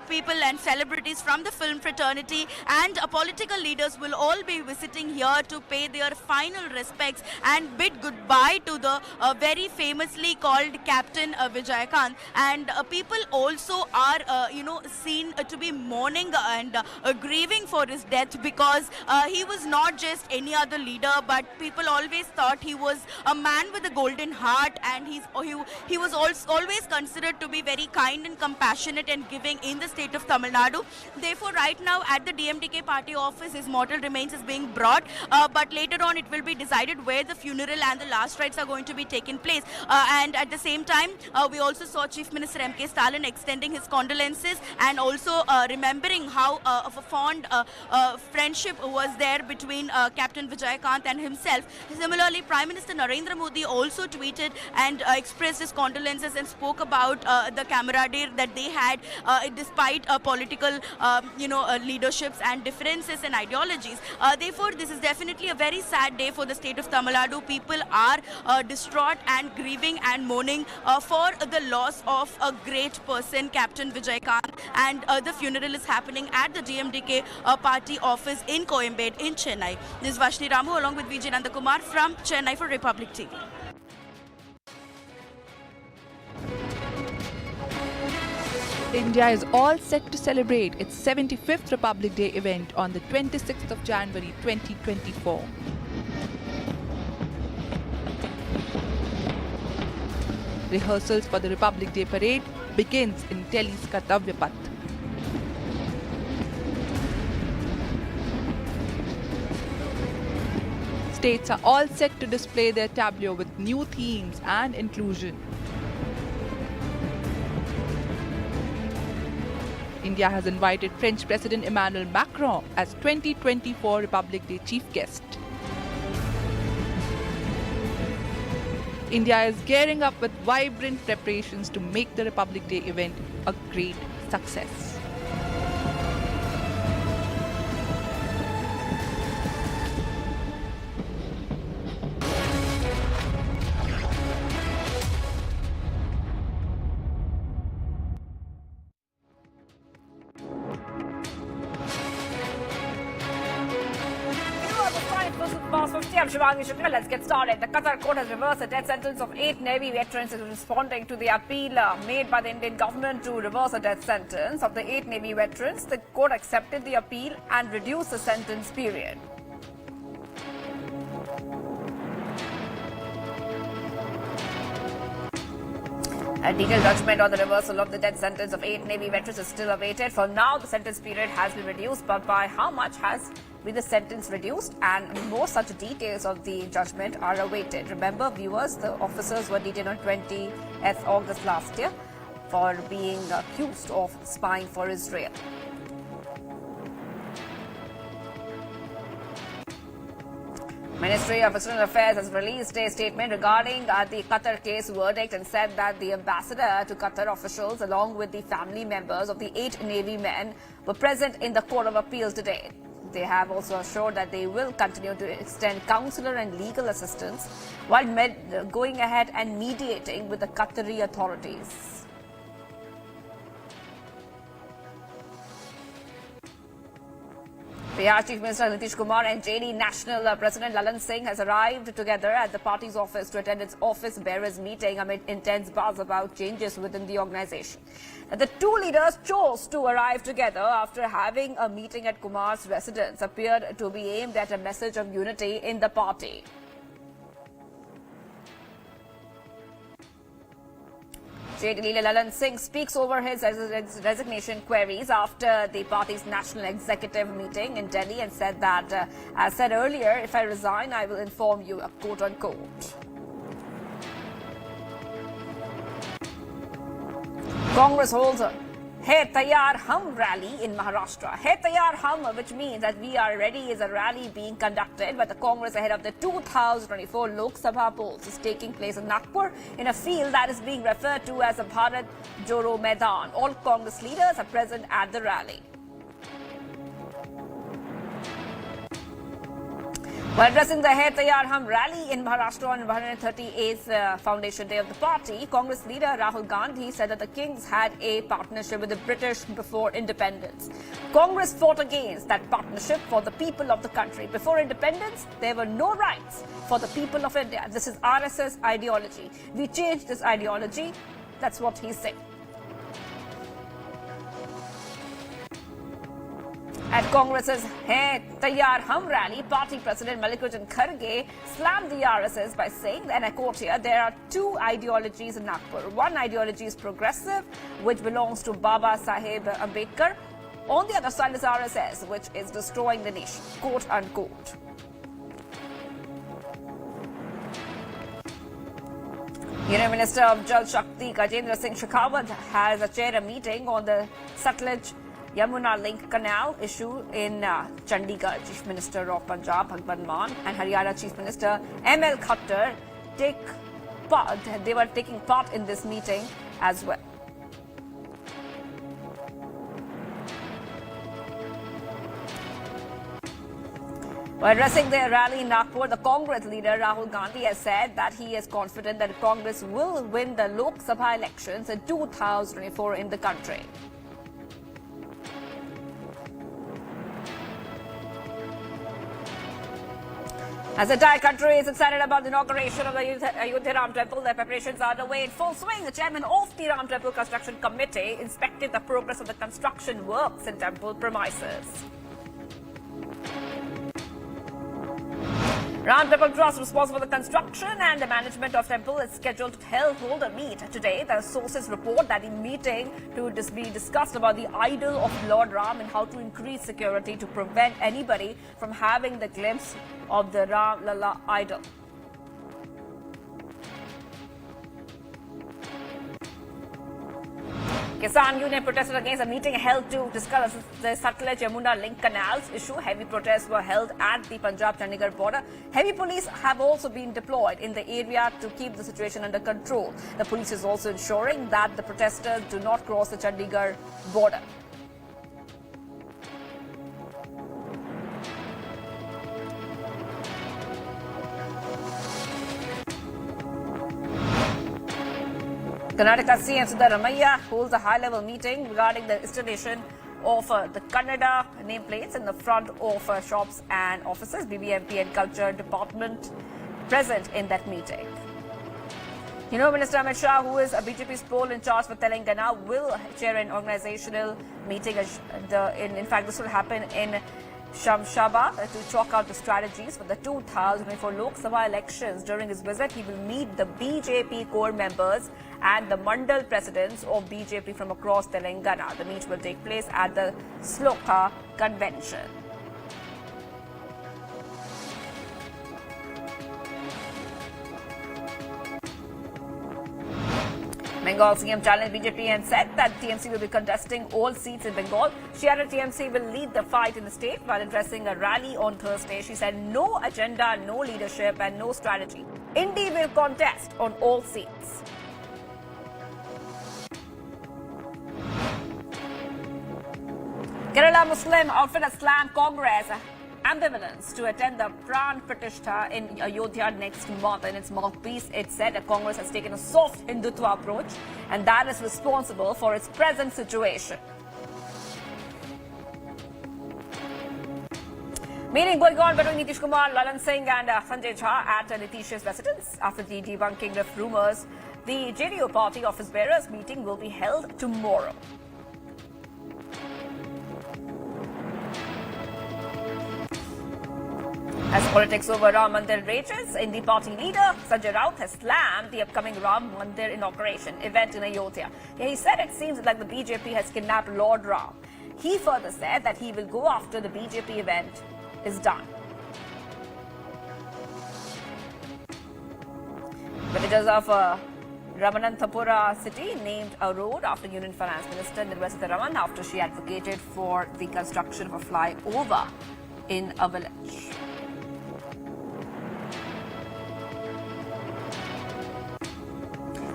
people and celebrities from the film fraternity and political leaders will all be visiting here to pay their final respects and bid goodbye to the very famously called Captain Vijaykanth. And people also are, seen to be mourning and grieving for his death, because he was not just any other leader, but people always thought he was a man with a golden heart, and he was also always considered to be very kind and compassionate and giving in the state of Tamil Nadu. Therefore, right now at the DMDK party office, his mortal remains is being brought, but later on it will be decided where the funeral and the last rites are going to be taken place. And at the same time, we also saw Chief Minister M.K. Stalin extending his condolences and also remembering how of a fond friendship was there between Captain Vijaykanth and himself. Similarly, Prime Minister Narendra Modi also tweeted and expressed his condolences and spoke about the camaraderie that they had despite political leaderships and differences and ideologies. Therefore, this is definitely a very sad day for the state of Tamil Nadu. People are distraught and grieving and mourning for the loss of a great person, Captain Vijaykanth, and the funeral is happening at the DMDK party office in Coimbatore in Chennai. This is Vashni Ramu along with Vijay Nandakumar from Chennai for Republic TV. India is all set to celebrate its 75th Republic Day event on the 26th of January 2024. Rehearsals for the Republic Day parade begins in Delhi's Kartavya Path. States are all set to display their tableau with new themes and inclusion. India has invited French President Emmanuel Macron as 2024 Republic Day chief guest. India is gearing up with vibrant preparations to make the Republic Day event a great success. Let's get started. The Qatar court has reversed the death sentence of 8 Navy veterans responding to the appeal made by the Indian government to reverse the death sentence of the 8 Navy veterans. The court accepted the appeal and reduced the sentence period. A detailed judgment on the reversal of the death sentence of 8 Navy veterans is still awaited. For now, the sentence period has been reduced, but by how much has been the sentence reduced? And more such details of the judgment are awaited. Remember, viewers, the officers were detained on 20th August last year for being accused of spying for Israel. Ministry of External Affairs has released a statement regarding the Qatar case verdict and said that the ambassador to Qatar officials along with the family members of the 8 Navy men were present in the Court of Appeal today. They have also assured that they will continue to extend consular and legal assistance while going ahead and mediating with the Qatari authorities. Bihar Chief Minister Nitish Kumar and JD National President Lalan Singh has arrived together at the party's office to attend its office bearers meeting amid intense buzz about changes within the organization. The two leaders chose to arrive together after having a meeting at Kumar's residence appeared to be aimed at a message of unity in the party. JD Lalan Singh speaks over his resignation queries after the party's national executive meeting in Delhi and said that, as said earlier, if I resign, I will inform you, quote unquote. Congress holds a Hai Taiyar Hum rally in Maharashtra. Hai Taiyar Hum, which means that we are ready, is a rally being conducted by the Congress ahead of the 2024 Lok Sabha polls. Is taking place in Nagpur in a field that is being referred to as the Bharat Joro Maidan. All Congress leaders are present at the rally. While addressing the Hai Taiyar Hum rally in Maharashtra on 138th foundation day of the party, Congress leader Rahul Gandhi said that the Kings had a partnership with the British before independence. Congress fought against that partnership for the people of the country. Before independence, there were no rights for the people of India. This is RSS ideology. We changed this ideology. That's what he said. At Congress's Hai Taiyar Hum rally, party president Mallikarjun Kharge slammed the RSS by saying, and I quote here, there are two ideologies in Nagpur. One ideology is progressive, which belongs to Baba Saheb Ambedkar. On the other side is RSS, which is destroying the nation, quote unquote. Union Minister of Jal Shakti Gajendra Singh Shekhawat has chaired a meeting on the Satluj Yamuna Link Canal issue in Chandigarh. Chief Minister of Punjab Bhagwant Mann and Haryana Chief Minister ML Khattar were taking part in this meeting as well. While addressing their rally in Nagpur, the Congress leader Rahul Gandhi has said that he is confident that Congress will win the Lok Sabha elections in 2024 in the country. As the entire country is excited about the inauguration of the Ayodhya Ram Temple, the preparations are underway in full swing. The chairman of the Ram Temple Construction Committee inspected the progress of the construction works in temple premises. Ram Temple Trust, responsible for the construction and the management of temple, is scheduled to hold a meet today. The sources report that the meeting to be discussed about the idol of Lord Ram and how to increase security to prevent anybody from having the glimpse of the Ram Lalla idol. Kisan Union protested against a meeting held to discuss the Satluj-Yamuna link canals issue. Heavy protests were held at the Punjab-Chandigarh border. Heavy police have also been deployed in the area to keep the situation under control. The police is also ensuring that the protesters do not cross the Chandigarh border. Karnataka CM Siddaramaiah holds a high-level meeting regarding the installation of the Kannada nameplates in the front of shops and offices. BBMP and Culture Department present in that meeting. You know, Minister Amit Shah, who is a BJP's poll in charge for Telangana, will chair an organizational meeting. In fact, this will happen in Shamshabad to chalk out the strategies for the 2024 Lok Sabha elections. During his visit, he will meet the BJP core members and the Mandal presidents of BJP from across Telangana. The meet will take place at the Sloka convention. Bengal CM challenged BJP and said that TMC will be contesting all seats in Bengal. She added TMC will lead the fight in the state. While addressing a rally on Thursday, she said no agenda, no leadership and no strategy. Indy will contest on all seats. Kerala Muslim outfit has slammed Congress ambivalence to attend the Pran Pratishtha in Ayodhya next month. In its mouthpiece, it said that Congress has taken a soft Hindutva approach and that is responsible for its present situation. Meeting going on between Nitish Kumar, Lalan Singh and Sanjay Jha at Nitish's residence. After the debunking of rumours, the JDU party office bearers meeting will be held tomorrow. As politics over Ram Mandir rages, Indi party leader Sanjay Raut has slammed the upcoming Ram Mandir inauguration event in Ayodhya. He said it seems like the BJP has kidnapped Lord Ram. He further said that he will go after the BJP event is done. Villagers of Ramananthapura city named a road after Union Finance Minister Nirmala Sitharaman after she advocated for the construction of a flyover in a village.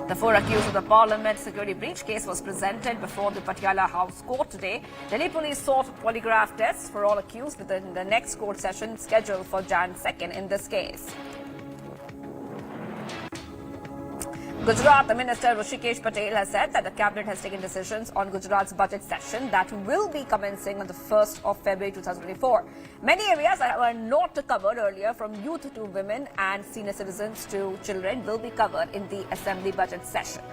The 4 accused of the Parliament security breach case was presented before the Patiala House Court today. Delhi police sought polygraph tests for all accused within the next court session scheduled for Jan 2nd in this case. Gujarat Minister Hrishikesh Patel has said that the cabinet has taken decisions on Gujarat's budget session that will be commencing on the 1st of February 2024. Many areas that were not covered earlier, from youth to women and senior citizens to children, will be covered in the Assembly budget session.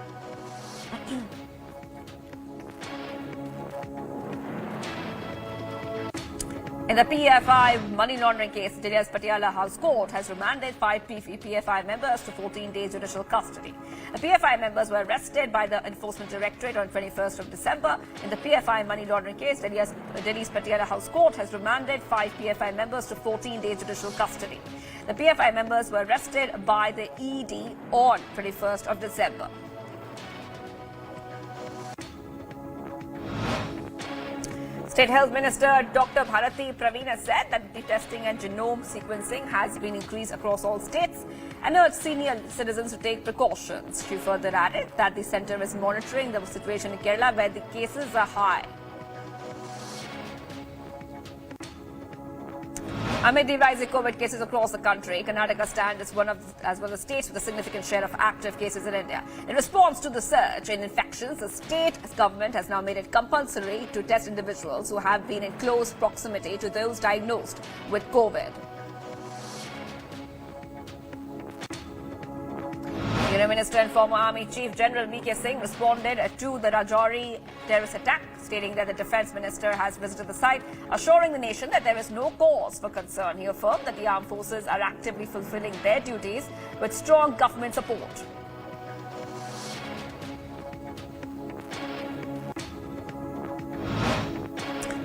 In the PFI money laundering case, Delhi's Patiala House Court has remanded 5 PFI members to 14 days judicial custody. The PFI members were arrested by the Enforcement Directorate on 21st of December. In the PFI money laundering case, Delhi's Patiala House Court has remanded 5 PFI members to 14 days judicial custody. The PFI members were arrested by the ED on 21st of December. State Health Minister Dr. Bharati Praveen has said that the testing and genome sequencing has been increased across all states and urged senior citizens to take precautions. She further added that the centre is monitoring the situation in Kerala where the cases are high. Amid the rising COVID cases across the country, Karnataka stands as one of the states with a significant share of active cases in India. In response to the surge in infections, the state government has now made it compulsory to test individuals who have been in close proximity to those diagnosed with COVID. Union Minister and former Army Chief General V.K. Singh responded to the Rajouri terrorist attack, stating that the Defence Minister has visited the site, assuring the nation that there is no cause for concern. He affirmed that the armed forces are actively fulfilling their duties with strong government support.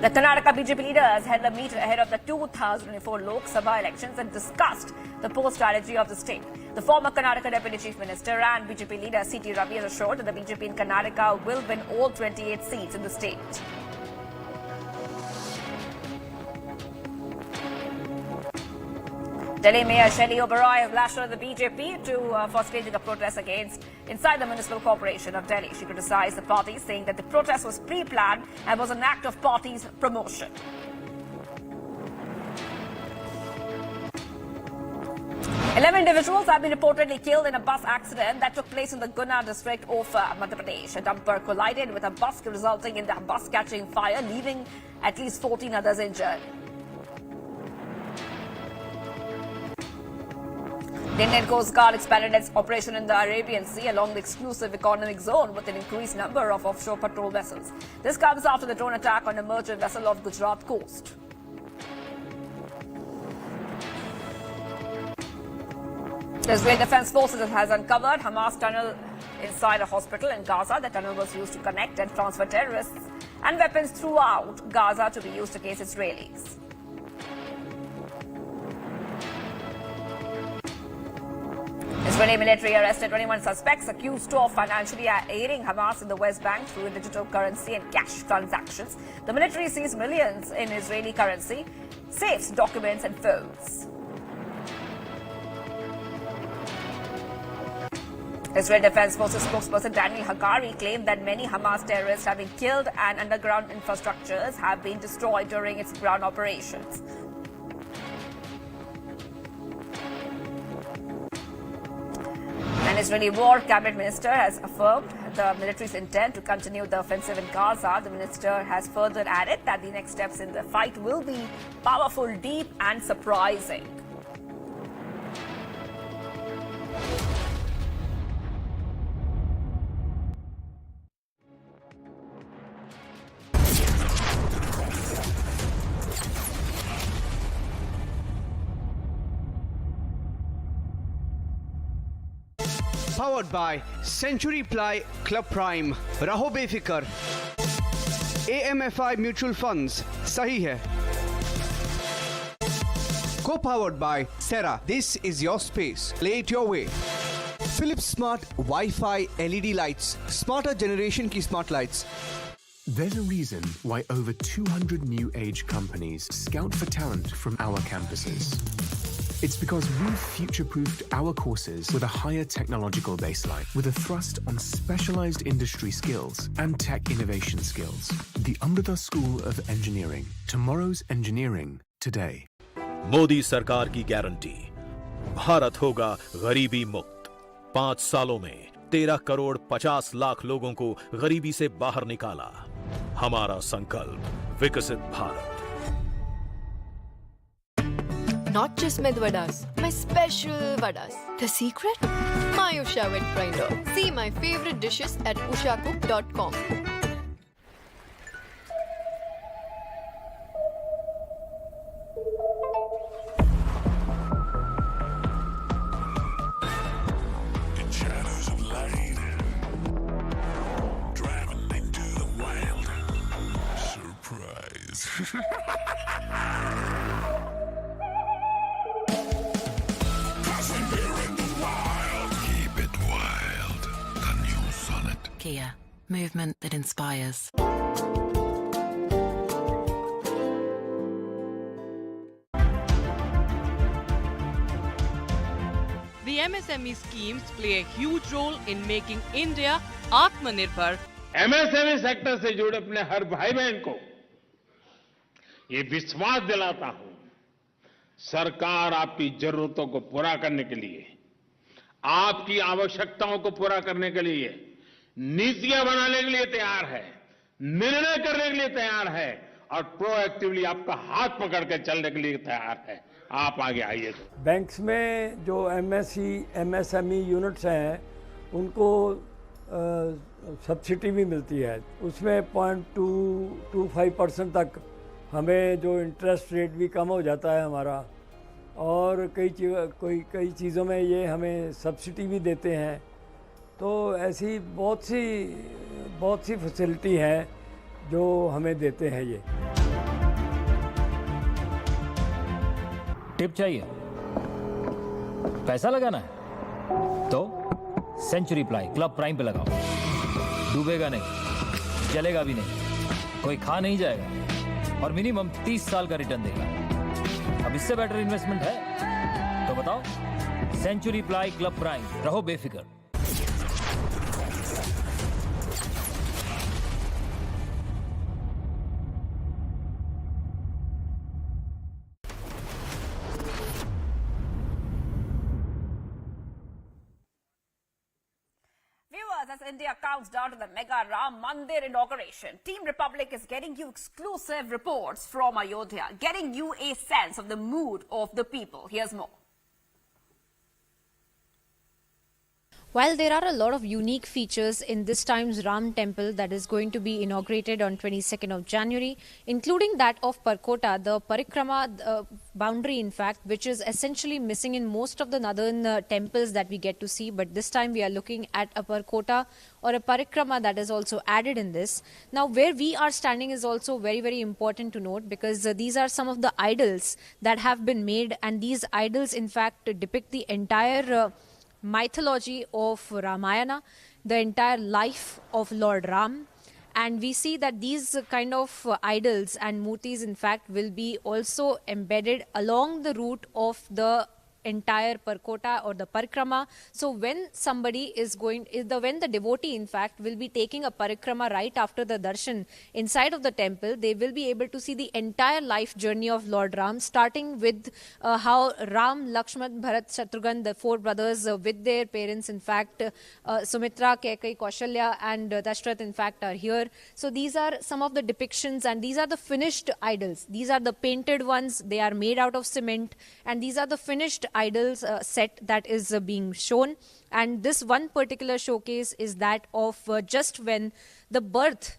The Karnataka BJP leaders held a meeting ahead of the 2024 Lok Sabha elections and discussed the poll strategy of the state. The former Karnataka Deputy Chief Minister and BJP leader C.T. Ravi has assured that the BJP in Karnataka will win all 28 seats in the state. Delhi Mayor Shelley Oberoi has lashed out at the BJP for staging a protest inside the Municipal Corporation of Delhi. She criticized the party, saying that the protest was pre-planned and was an act of party's promotion. Eleven individuals have been reportedly killed in a bus accident that took place in the Guna district of Madhya Pradesh. A dumper collided with a bus, resulting in the bus catching fire, leaving at least 14 others injured. The Indian Coast Guard expanded its operation in the Arabian Sea along the exclusive economic zone with an increased number of offshore patrol vessels. This comes after the drone attack on a merchant vessel off Gujarat coast. The Israeli Defense Forces has uncovered Hamas tunnel inside a hospital in Gaza. The tunnel was used to connect and transfer terrorists and weapons throughout Gaza to be used against Israelis. Israeli military arrested 21 suspects accused of financially aiding Hamas in the West Bank through digital currency and cash transactions. The military seized millions in Israeli currency, safes, documents and phones. Israel Defense Forces spokesperson Daniel Hagari claimed that many Hamas terrorists have been killed and underground infrastructures have been destroyed during its ground operations. An Israeli war cabinet minister has affirmed the military's intent to continue the offensive in Gaza. The minister has further added that the next steps in the fight will be powerful, deep and surprising. Powered by Century Ply Club Prime. Raho befikar. AMFI Mutual Funds. Sahi hai. Co-powered by Sera. This is your space. Play it your way. Philips Smart Wi-Fi LED lights. Smarter generation ki smart lights. There's a reason why over 200 new age companies scout for talent from our campuses. It's because we've future-proofed our courses with a higher technological baseline, with a thrust on specialized industry skills and tech innovation skills. The Amrita School of Engineering. Tomorrow's engineering today. Modi सरकार की guarantee, Bharat होगा गरीबी मुक्त। 5 सालों में 13 करोड़ 50 लाख लोगों को गरीबी से बाहर निकाला। हमारा संकल्प विकसित Bharat. Not just med vadas, my special vadas. The secret? My Usha wet grinder. See my favorite dishes at ushacook.com. In shadows of light, driving into the wild. Surprise. Kia, movement that inspires. The MSME schemes play a huge role in making India Atmanirbhar. MSME sector से जुड़े अपने हर भाई बहन को ये विश्वास दिलाता हूं, सरकार आपकी जरूरतों को पूरा करने के लिए, आपकी आवश्यकताओं को पूरा करने के लिए नीतियां बनाने के लिए तैयार है, निर्णय करने के लिए तैयार है और प्रोएक्टिवली आपका हाथ पकड़ के चलने के लिए तैयार है। आप आगे आइए। बैंक्स में जो एमएसएमई यूनिट्स हैं उनको सब्सिडी भी मिलती है, उसमें 0.225% तक हमें जो इंटरेस्ट रेट भी कम हो जाता है हमारा, और कई चीज़ों में ये हमें सब्सिडी भी देते हैं। तो ऐसी बहुत सी फैसिलिटी हैं जो हमें देते हैं ये। टिप चाहिए, पैसा लगाना है तो सेंचुरी प्लाई क्लब प्राइम पे लगाओ। डूबेगा नहीं, चलेगा भी नहीं, कोई खा नहीं जाएगा और मिनिमम 30 साल का रिटर्न देगा। अब इससे बेटर इन्वेस्टमेंट है तो बताओ। सेंचुरी प्लाई क्लब प्राइम, रहो बेफिक्र। As India counts down to the mega Ram Mandir inauguration, Team Republic is getting you exclusive reports from Ayodhya, getting you a sense of the mood of the people. Here's more. While there are a lot of unique features in this time's Ram temple that is going to be inaugurated on 22nd of January, including that of Parkota, the parikrama boundary in fact, which is essentially missing in most of the northern temples that we get to see, but this time we are looking at a Parkota or a parikrama that is also added in this. Now where we are standing is also very, very important to note, because these are some of the idols that have been made, and these idols in fact depict the entire mythology of Ramayana, the entire life of Lord Ram. And we see that these kind of idols and murtis in fact will be also embedded along the route of the entire Parkota or the Parikrama. So when somebody is when the devotee in fact will be taking a Parikrama right after the darshan inside of the temple, they will be able to see the entire life journey of Lord Ram, starting with how Ram, Lakshman, Bharat, Shatrughan, the four brothers with their parents in fact, Sumitra, Kaikai, Kaushalya and Dashrath in fact are here. So these are some of the depictions, and these are the finished idols. These are the painted ones, they are made out of cement, and these are the finished idols set that is being shown. And this one particular showcase is that of just when the birth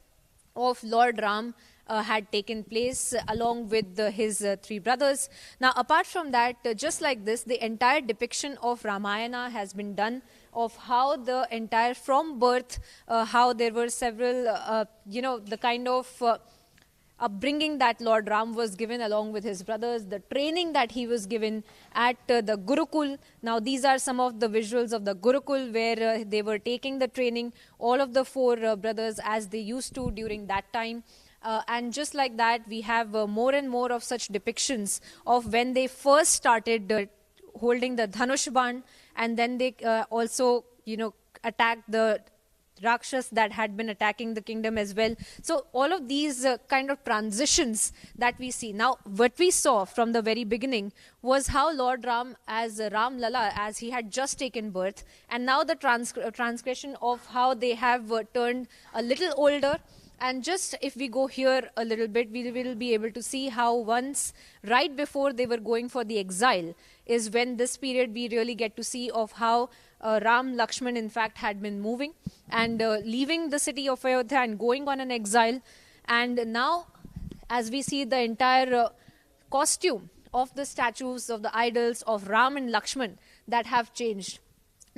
of Lord Ram had taken place along with his three brothers. Now apart from that, just like this, the entire depiction of Ramayana has been done, of how the entire from birth, how there were several the kind of upbringing that Lord Ram was given along with his brothers, the training that he was given at the Gurukul. Now these are some of the visuals of the Gurukul where they were taking the training, all of the four brothers as they used to during that time. And just like that, we have more and more of such depictions of when they first started holding the Dhanush Ban, and then they also attacked the Rakshas that had been attacking the kingdom as well. So all of these kind of transitions that we see. Now what we saw from the very beginning was how Lord Ram as Ram Lala, as he had just taken birth, and now the transgression of how they have turned a little older. And just if we go here a little bit, we will be able to see how once right before they were going for the exile is when this period we really get to see of how Ram Lakshman in fact had been moving and leaving the city of Ayodhya and going on an exile. And now as we see the entire costume of the statues of the idols of Ram and Lakshman that have changed.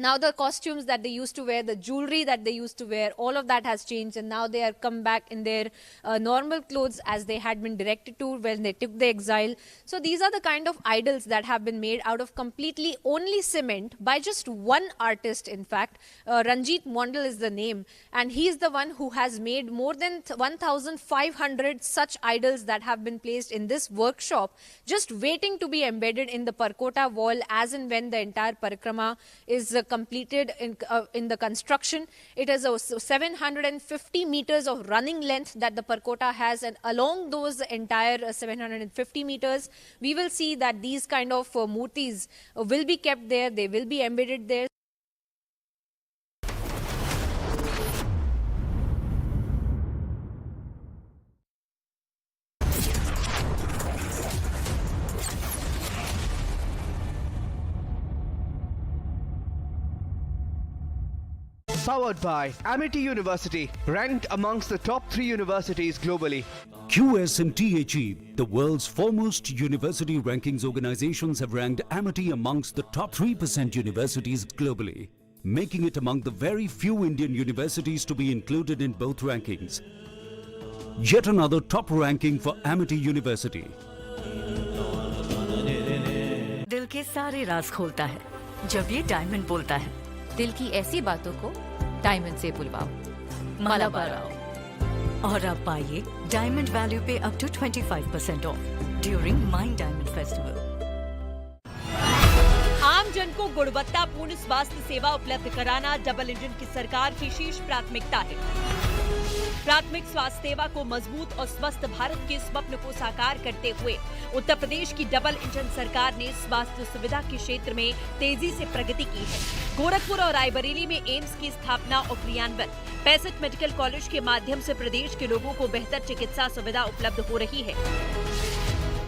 Now the costumes that they used to wear, the jewelry that they used to wear, all of that has changed, and now they are come back in their normal clothes as they had been directed to when they took the exile. So these are the kind of idols that have been made out of completely only cement by just one artist in fact. Ranjit Mondal is the name, and he is the one who has made more than 1,500 such idols that have been placed in this workshop, just waiting to be embedded in the Parkota wall as and when the entire Parikrama is completed in the construction. It is a 750 meters of running length that the Parkota has, and along those entire 750 meters, we will see that these kind of murtis will be kept there, they will be embedded there. Powered by Amity University, ranked amongst the top 3 universities globally. QSMTHE, the world's foremost university rankings organizations, have ranked Amity amongst the top 3% universities globally, making it among the very few Indian universities to be included in both rankings. Yet another top ranking for Amity University. दिल के सारे राज खोलता है जब ये diamond बोलता है। दिल की ऐसी बातों को डायमंड से बुलवाओ। मलाबार आओ और अब पाइए डायमंड वैल्यू पे up to 25% off during mine diamond festival. आम जन को गुणवत्तापूर्ण स्वास्थ्य सेवा उपलब्ध कराना डबल इंजन की सरकार की शीर्ष प्राथमिकता है। प्राथमिक स्वास्थ्य सेवा को मजबूत और स्वस्थ भारत के स्वप्न को साकार करते हुए उत्तर प्रदेश की डबल इंजन सरकार ने स्वास्थ्य सुविधा के क्षेत्र में तेजी से प्रगति की है। गोरखपुर और रायबरेली में एम्स की स्थापना और क्रियान्वयन, 65 मेडिकल कॉलेज के माध्यम से प्रदेश के लोगों को बेहतर चिकित्सा सुविधा उपलब्ध हो रही है।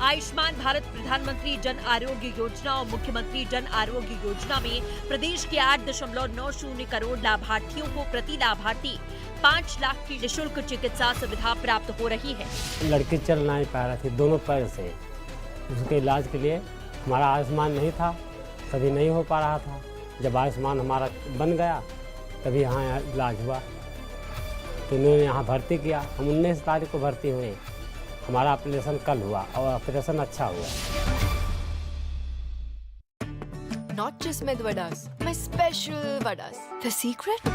आयुष्मान भारत प्रधानमंत्री जन आरोग्य योजना और मुख्यमंत्री जन आरोग्य योजना में प्रदेश के 8.90 करोड़ लाभार्थियों को प्रति लाभार्थी 5 लाख की निःशुल्क चिकित्सा सुविधा प्राप्त हो रही है। लड़की चल नहीं पा रही थी दोनों पैर से, उसके इलाज के लिए हमारा आयुष्मान नहीं था, कभी नहीं हो पा रहा था। जब आयुष्मान हमारा बन गया तभी यहाँ इलाज हुआ, तो उन्होंने यहाँ भर्ती किया। हम 19 तारीख को भर्ती हुए, हमारा ऑपरेशन कल हुआ और ऑपरेशन अच्छा हुआ। Not just med vadas, my special vadas. The secret?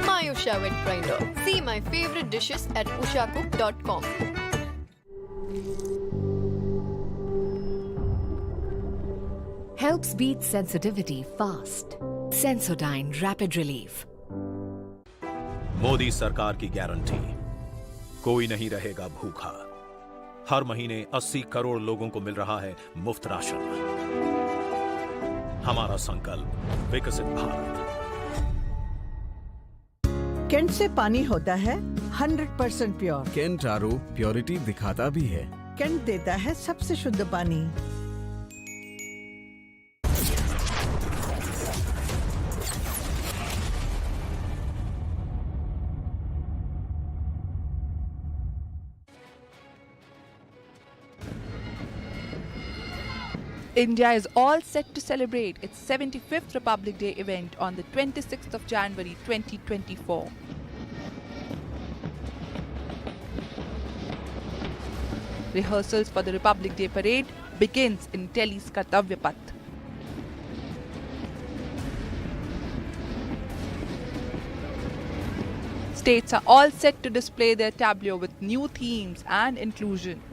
My Usha wet grinder. See my favorite dishes at ushacook.com. Helps beat sensitivity fast. Sensodyne Rapid Relief. Modi सरकार की गारंटी, कोई नहीं रहेगा भूखा। हर महीने 80 करोड़ लोगों को मिल रहा है मुफ्त राशन। हमारा संकल्प विकसित भारत। केंट से पानी होता है 100% प्योर। केंट आरओ प्योरिटी दिखाता भी है। केंट देता है सबसे शुद्ध पानी। India is all set to celebrate its 75th Republic Day event on the 26th of January 2024. Rehearsals for the Republic Day parade begins in Delhi's Kartavya Path. States are all set to display their tableau with new themes and inclusion.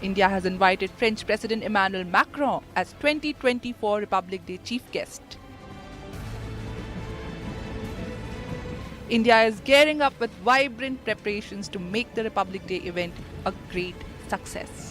India has invited French President Emmanuel Macron as 2024 Republic Day chief guest. India is gearing up with vibrant preparations to make the Republic Day event a great success.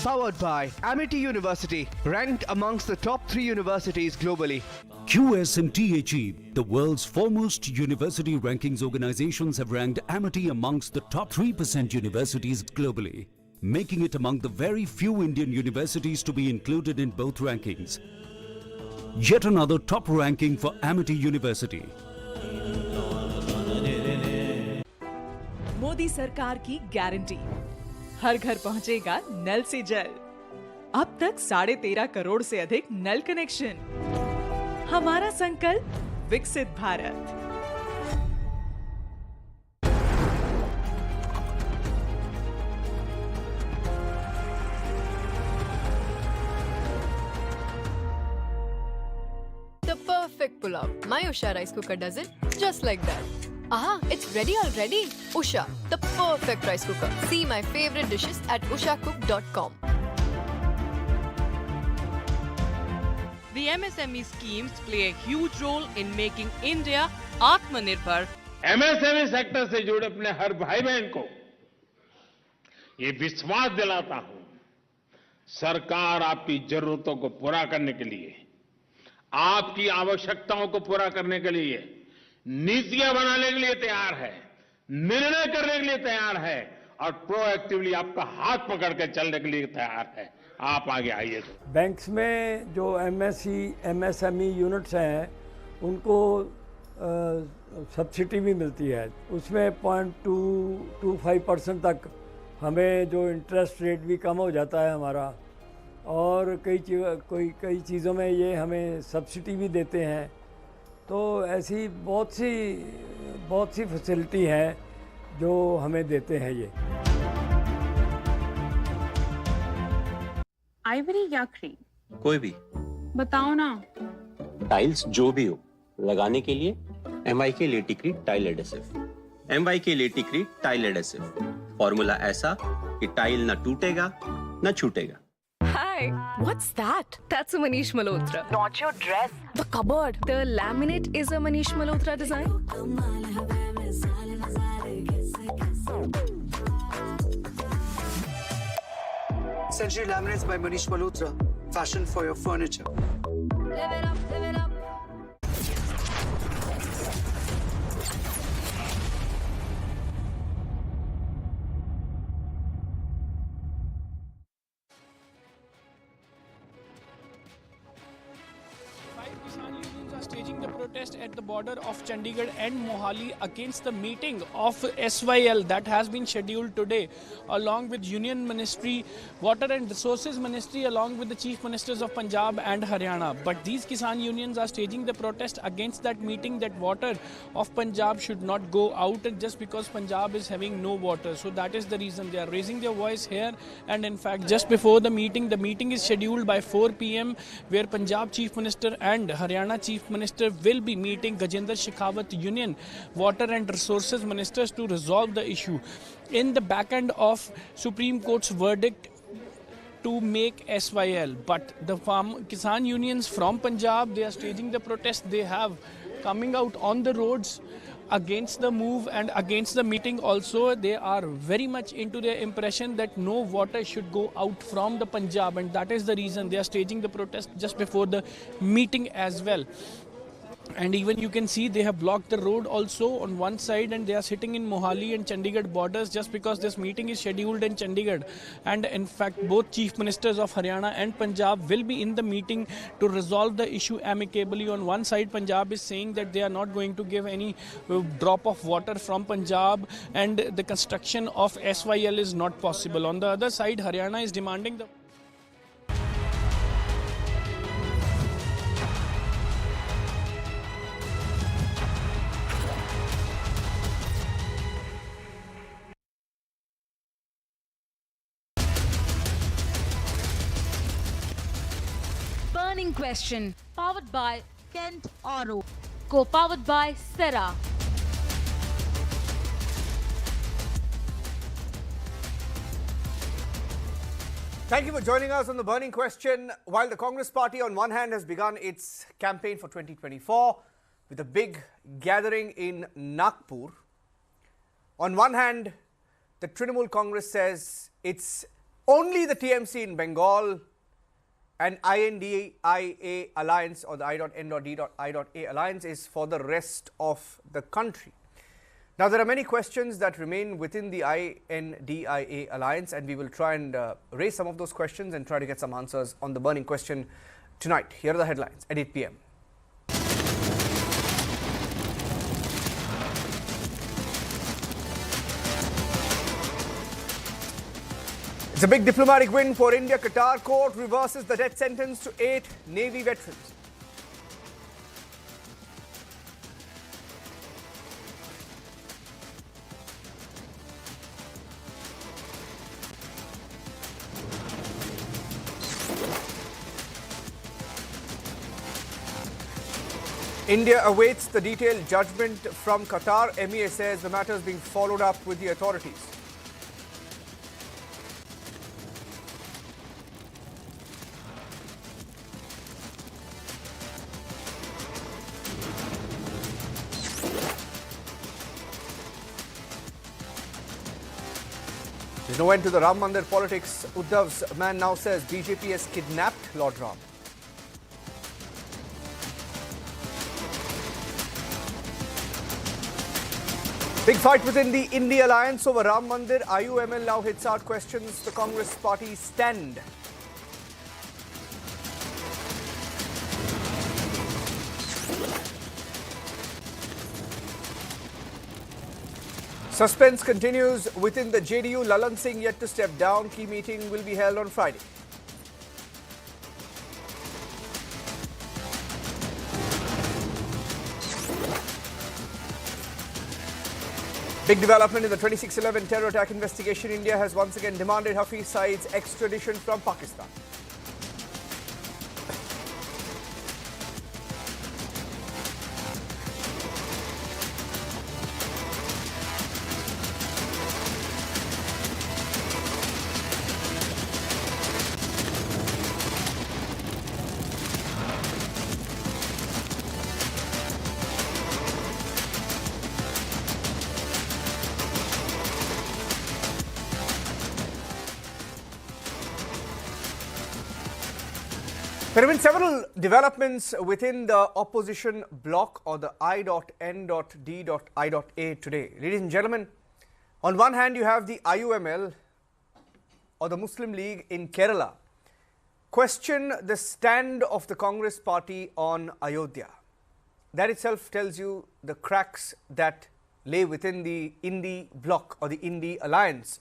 Powered by Amity University, ranked amongst the top 3 universities globally. QSMTHE, the world's foremost university rankings organizations, have ranked Amity amongst the top 3% universities globally, making it among the very few Indian universities to be included in both rankings. Yet another top ranking for Amity University. Modi सरकार की guarantee, हर घर पहुंचेगा नल से जल। अब तक 13.5 करोड़ से अधिक नल कनेक्शन। हमारा संकल्प विकसित Bharat. The perfect pulao. My Usha rice cooker does it just like that. Aha, it's ready already. Usha, the perfect rice cooker. See my favorite dishes at ushacook.com. The MSME schemes play a huge role in making India Atmanirbhar. MSME sector से जुड़े अपने हर भाई बहन को ये विश्वास दिलाता हूं, सरकार आपकी जरूरतों को पूरा करने के लिए, आपकी आवश्यकताओं को पूरा करने के लिए नीतियां बनाने के लिए तैयार है, निर्णय करने के लिए तैयार है और प्रोएक्टिवली आपका हाथ पकड़ के चलने के लिए तैयार है। आप आगे आइए। बैंक्स में जो एमएसएमई यूनिट्स हैं उनको सब्सिडी भी मिलती है, उसमें 0.225% तक हमें जो इंटरेस्ट रेट भी कम हो जाता है हमारा, और कई चीज़ों में ये हमें सब्सिडी भी देते हैं। तो ऐसी बहुत सी फैसिलिटी हैं जो हमें देते हैं ये। आइवरी या क्रीम? कोई भी बताओ ना। टाइल्स जो भी हो, लगाने के लिए MI के लेटिक्रीट टाइल एडेसिव, MY के लेटिक्रीट टाइल एडेसिव। फॉर्मूला ऐसा कि टाइल ना टूटेगा ना छूटेगा। Hi, what's that? That's a Manish Malhotra. Not your dress. The cupboard. The laminate is a Manish Malhotra design. Century Laminates by Manish Malhotra. Fashion for your furniture. Live it up, live it up. Staging the protest at the border of Chandigarh and Mohali against the meeting of SYL that has been scheduled today, along with Union Ministry, Water and Resources Ministry, along with the Chief Ministers of Punjab and Haryana. But these Kisan unions are staging the protest against that meeting, that water of Punjab should not go out just because Punjab is having no water. So that is the reason they are raising their voice here. And in fact, just before the meeting is scheduled by 4 p.m. where Punjab Chief Minister and Haryana Chief Minister will be meeting Gajendra Shekhawat Union Water and Resources Ministers to resolve the issue. In the back end of Supreme Court's verdict to make SYL, but the Kisan unions from Punjab, they are staging the protest. They have coming out on the roads against the move and against the meeting also. They are very much into their impression that no water should go out from the Punjab, and that is the reason they are staging the protest just before the meeting as well. And even you can see they have blocked the road also on one side, and they are sitting in Mohali and Chandigarh borders just because this meeting is scheduled in Chandigarh. And in fact, both Chief Ministers of Haryana and Punjab will be in the meeting to resolve the issue amicably. On one side, Punjab is saying that they are not going to give any drop of water from Punjab, and the construction of SYL is not possible. On the other side, Haryana is demanding the Burning Question, powered by Kent Oro, co-powered by Sera. Thank you for joining us on the Burning Question. While the Congress Party on one hand has begun its campaign for 2024 with a big gathering in Nagpur, on one hand the Trinamool Congress says it's only the TMC in Bengal and INDIA alliance, or the I.N.D.I.A alliance, is for the rest of the country. Now, there are many questions that remain within the INDIA alliance, and we will try and raise some of those questions and try to get some answers on the Burning Question tonight. Here are the headlines at 8 p.m. It's a big diplomatic win for India. Qatar court reverses the death sentence to 8 Navy veterans. India awaits the detailed judgment from Qatar. MEA says the matter is being followed up with the authorities. There's no end to the Ram Mandir politics. Uddhav's man now says BJP has kidnapped Lord Ram. Big fight within the India alliance over Ram Mandir. IUML now hits out questions the Congress party stand. Suspense continues within the JDU. Lalan Singh yet to step down. Key meeting will be held on Friday. Big development in the 26/11 terror attack investigation. India has once again demanded Hafiz Saeed's extradition from Pakistan. There have been several developments within the opposition bloc or the I.N.D.I.A today. Ladies and gentlemen, on one hand you have the IUML or the Muslim League in Kerala question the stand of the Congress party on Ayodhya. That itself tells you the cracks that lay within the Indi bloc or the Indi alliance.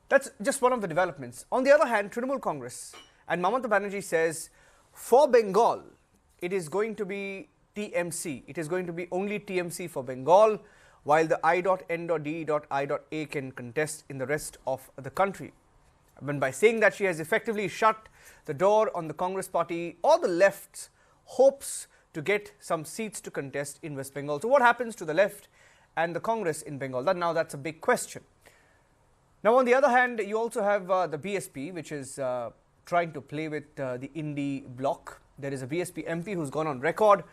That's just one of the developments. On the other hand, Trinamool Congress and Mamata Banerjee says, for Bengal, it is going to be TMC. It is going to be only TMC for Bengal, while the I.N.D.I.A can contest in the rest of the country. And by saying that, she has effectively shut the door on the Congress party or the left's hopes to get some seats to contest in West Bengal. So what happens to the left and the Congress in Bengal? Now that's a big question. Now on the other hand, you also have the BSP, which is trying to play with the Indi bloc. There is a BSP MP who's gone on record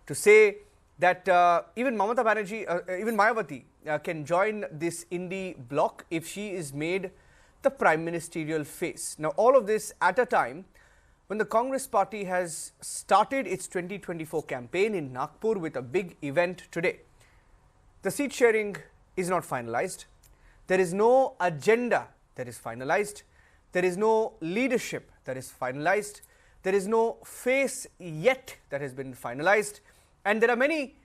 to say that even Mamata Banerjee, even Mayawati can join this Indi bloc if she is made the prime ministerial face. Now all of this at a time when the Congress party has started its 2024 campaign in Nagpur with a big event today. The seat sharing is not finalized. There is no agenda that is finalized. There is no leadership that is finalized. There is no face yet that has been finalized. And there are many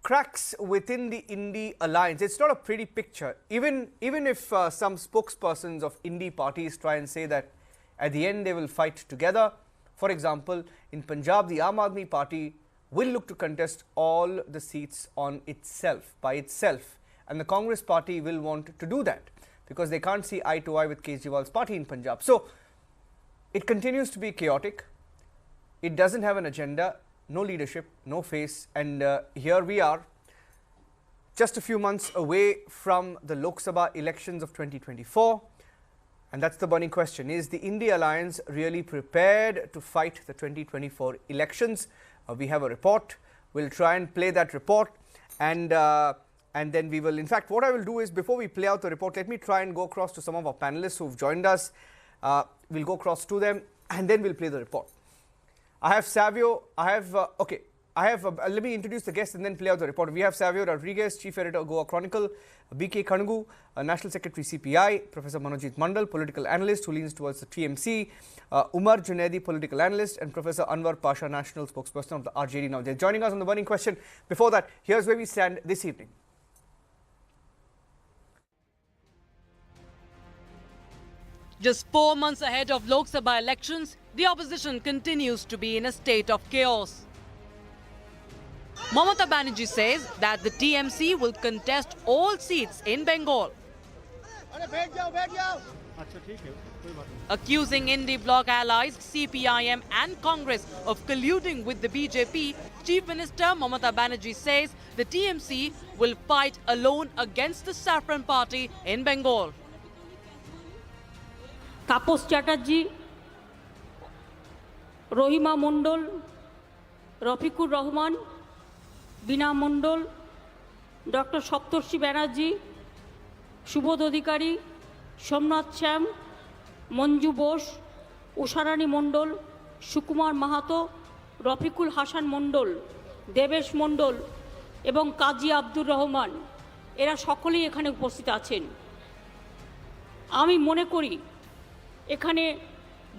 cracks within the Indi alliance. It's not a pretty picture. Even if some spokespersons of Indi parties try and say that at the end they will fight together. For example, in Punjab, the Aam Aadmi party will look to contest all the seats on itself, by itself. And the Congress party will want to do that, because they can't see eye to eye with Kejriwal's party in Punjab. So it continues to be chaotic. It doesn't have an agenda, no leadership, no face. And here we are, just a few months away from the Lok Sabha elections of 2024. And that's the burning question. Is the India alliance really prepared to fight the 2024 elections? We have a report. We'll try and play that report. And then we will, in fact, what I will do is, before we play out the report, let me try and go across to some of our panelists who've joined us. We'll go across to them and then we'll play the report. I have Savio, let me introduce the guests and then play out the report. We have Savio Rodriguez, Chief Editor, Goa Chronicle, BK Kangu, National Secretary, CPI, Professor Manojit Mandal, Political Analyst who leans towards the TMC, Umar Junaidi, Political Analyst, and Professor Anwar Pasha, National Spokesperson of the RJD. Now they're joining us on the burning question. Before that, here's where we stand this evening. Just 4 months ahead of Lok Sabha elections, the opposition continues to be in a state of chaos. Mamata Banerjee says that the TMC will contest all seats in Bengal, accusing Indi bloc allies CPIM and Congress of colluding with the BJP. Chief Minister Mamata Banerjee says the TMC will fight alone against the Saffron Party in Bengal. Tapas Chatterjee, Rahima Mondal, Rafikur Rahman, Bina Mondal, doctor Saptarshi Banerjee, Subodh Adhikari, Somnath Shyam, Manju Bose, Usharani Mondal, Sukumar Mahato, Rafikul Hasan Mondal, Debesh Mondal এবং কাজী আব্দুর রহমান, এরা সকলেই এখানে উপস্থিত আছেন। আমি মনে করি এখানে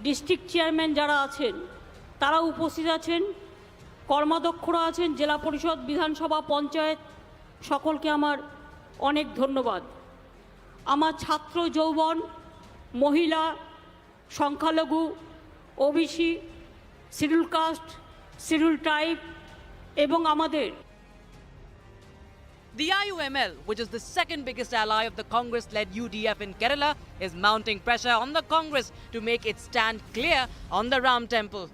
ডিস্ট্রিক্ট চেয়ারম্যান যারা আছেন তারা উপস্থিত আছেন, কর্মাধ্যক্ষরা আছেন, জেলা পরিষদ, বিধানসভা, পঞ্চায়েত, সকলকে আমার অনেক ধন্যবাদ। আমার ছাত্র যৌবন, মহিলা, সংখ্যালঘু, OBC, scheduled caste, scheduled tribe এবং আমাদের The IUML, which is the second biggest ally of the Congress-led UDF in Kerala, is mounting pressure on the Congress to make its stand clear on the Ram Temple.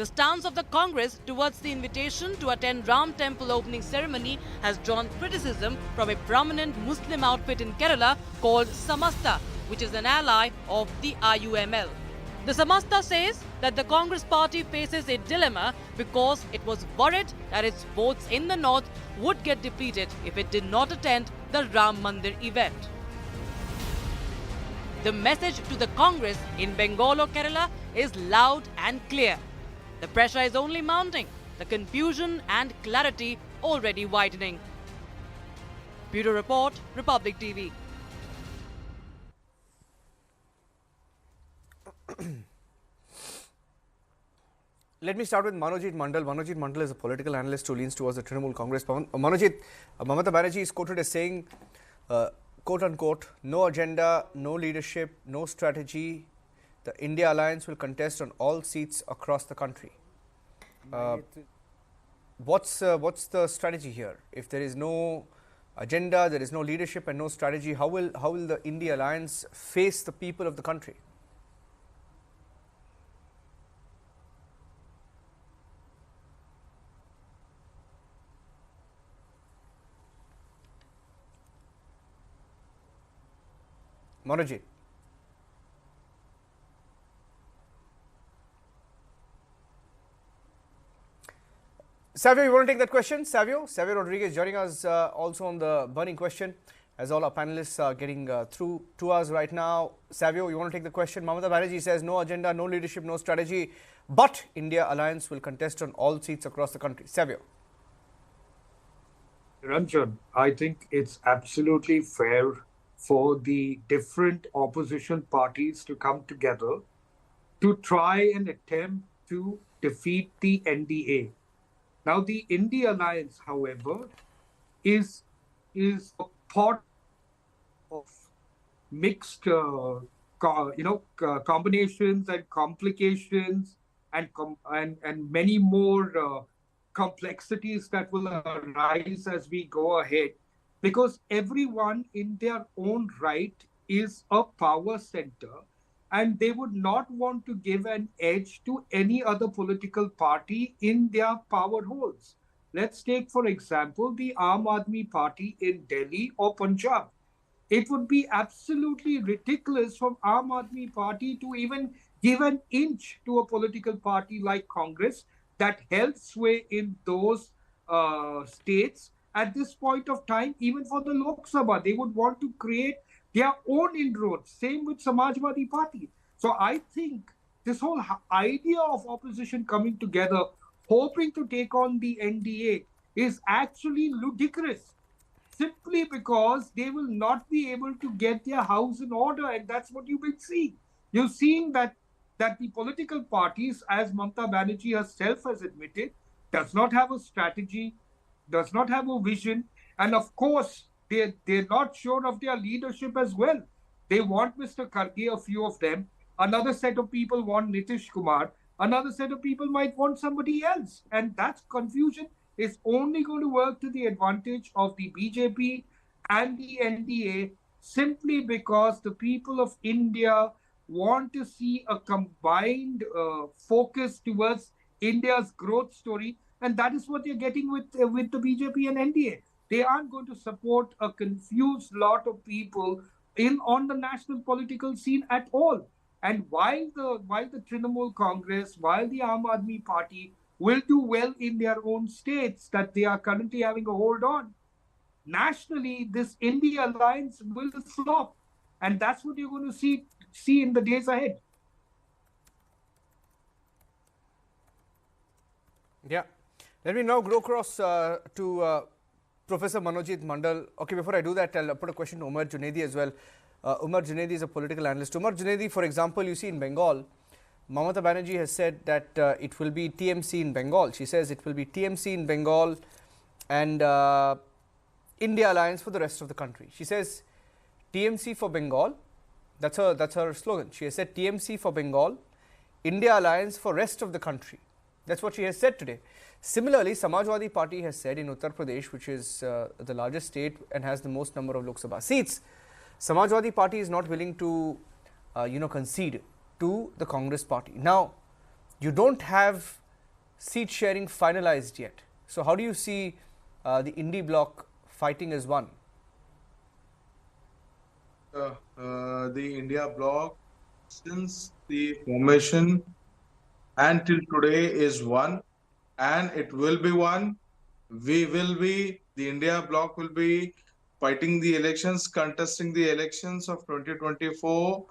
The stance of the Congress towards the invitation to attend Ram Temple opening ceremony has drawn criticism from a prominent Muslim outfit in Kerala called Samasta, which is an ally of the IUML. The Samasta says that the Congress party faces a dilemma because it was worried that its votes in the north would get depleted if it did not attend the Ram Mandir event. The message to the Congress in Bengal or Kerala is loud and clear. The pressure is only mounting, the confusion and clarity already widening. Bureau Report, Republic TV. Let me start with Manojit Mandal. Manojit Mandal is a political analyst who leans towards the Trinamool Congress. Manojit, Mamata Banerjee is quoted as saying, quote unquote, no agenda, no leadership, no strategy. The India Alliance will contest on all seats across the country. What's the strategy here? If there is no agenda, there is no leadership and no strategy, how will the India Alliance face the people of the country? Manojit. Savio, you want to take that question? Savio Rodriguez joining us also on the burning question, as all our panelists are getting through to us right now. Savio, you want to take the question? Mamata Banerjee says no agenda, no leadership, no strategy, but India Alliance will contest on all seats across the country. Savio. Ranjan, I think it's absolutely fair for the different opposition parties to come together to try and attempt to defeat the NDA. Now, the India Alliance, however, is a part of mixed, combinations and complications and many more complexities that will arise as we go ahead, because everyone in their own right is a power center, and they would not want to give an edge to any other political party in their power holes. Let's take, for example, the Aam Aadmi Party in Delhi or Punjab. It would be absolutely ridiculous for Aam Aadmi Party to even give an inch to a political party like Congress that held sway in those states at this point of time. Even for the Lok Sabha, they would want to create their own inroads. Same with Samajwadi Party. So I think this whole idea of opposition coming together, hoping to take on the NDA, is actually ludicrous, simply because they will not be able to get their house in order, and that's what you've been seeing. You're seeing that the political parties, as Mamata Banerjee herself has admitted, does not have a strategy, does not have a vision, and of course, they're not sure of their leadership as well. They want Mr. Kharge, a few of them. Another set of people want Nitish Kumar. Another set of people might want somebody else. And that confusion is only going to work to the advantage of the BJP and the NDA, simply because the people of India want to see a combined focus towards India's growth story. And that is what they're getting with the BJP and NDA. They aren't going to support a confused lot of people on the national political scene at all. And while the Trinamool Congress, while the Aam Aadmi Party will do well in their own states that they are currently having a hold on, nationally, this India alliance will flop. And that's what you're going to see in the days ahead. Yeah. Let me now go across to Professor Manojit Mandal. Okay, before I do that, I'll put a question to Umar Junaidi as well. Umar Junaidi is a political analyst. Umar Junaidi, for example, you see in Bengal, Mamata Banerjee has said that it will be TMC in Bengal. She says it will be TMC in Bengal and India alliance for the rest of the country. She says TMC for Bengal. That's her slogan. She has said TMC for Bengal, India alliance for rest of the country. That's what she has said today. Similarly, Samajwadi Party has said in Uttar Pradesh, which is the largest state and has the most number of Lok Sabha seats, Samajwadi Party is not willing to concede to the Congress Party. Now, you don't have seat sharing finalized yet. So how do you see the Indie bloc fighting as one? The India bloc, since the formation until today, is one, and it will be one. The India bloc will be fighting the elections, contesting the elections of 2024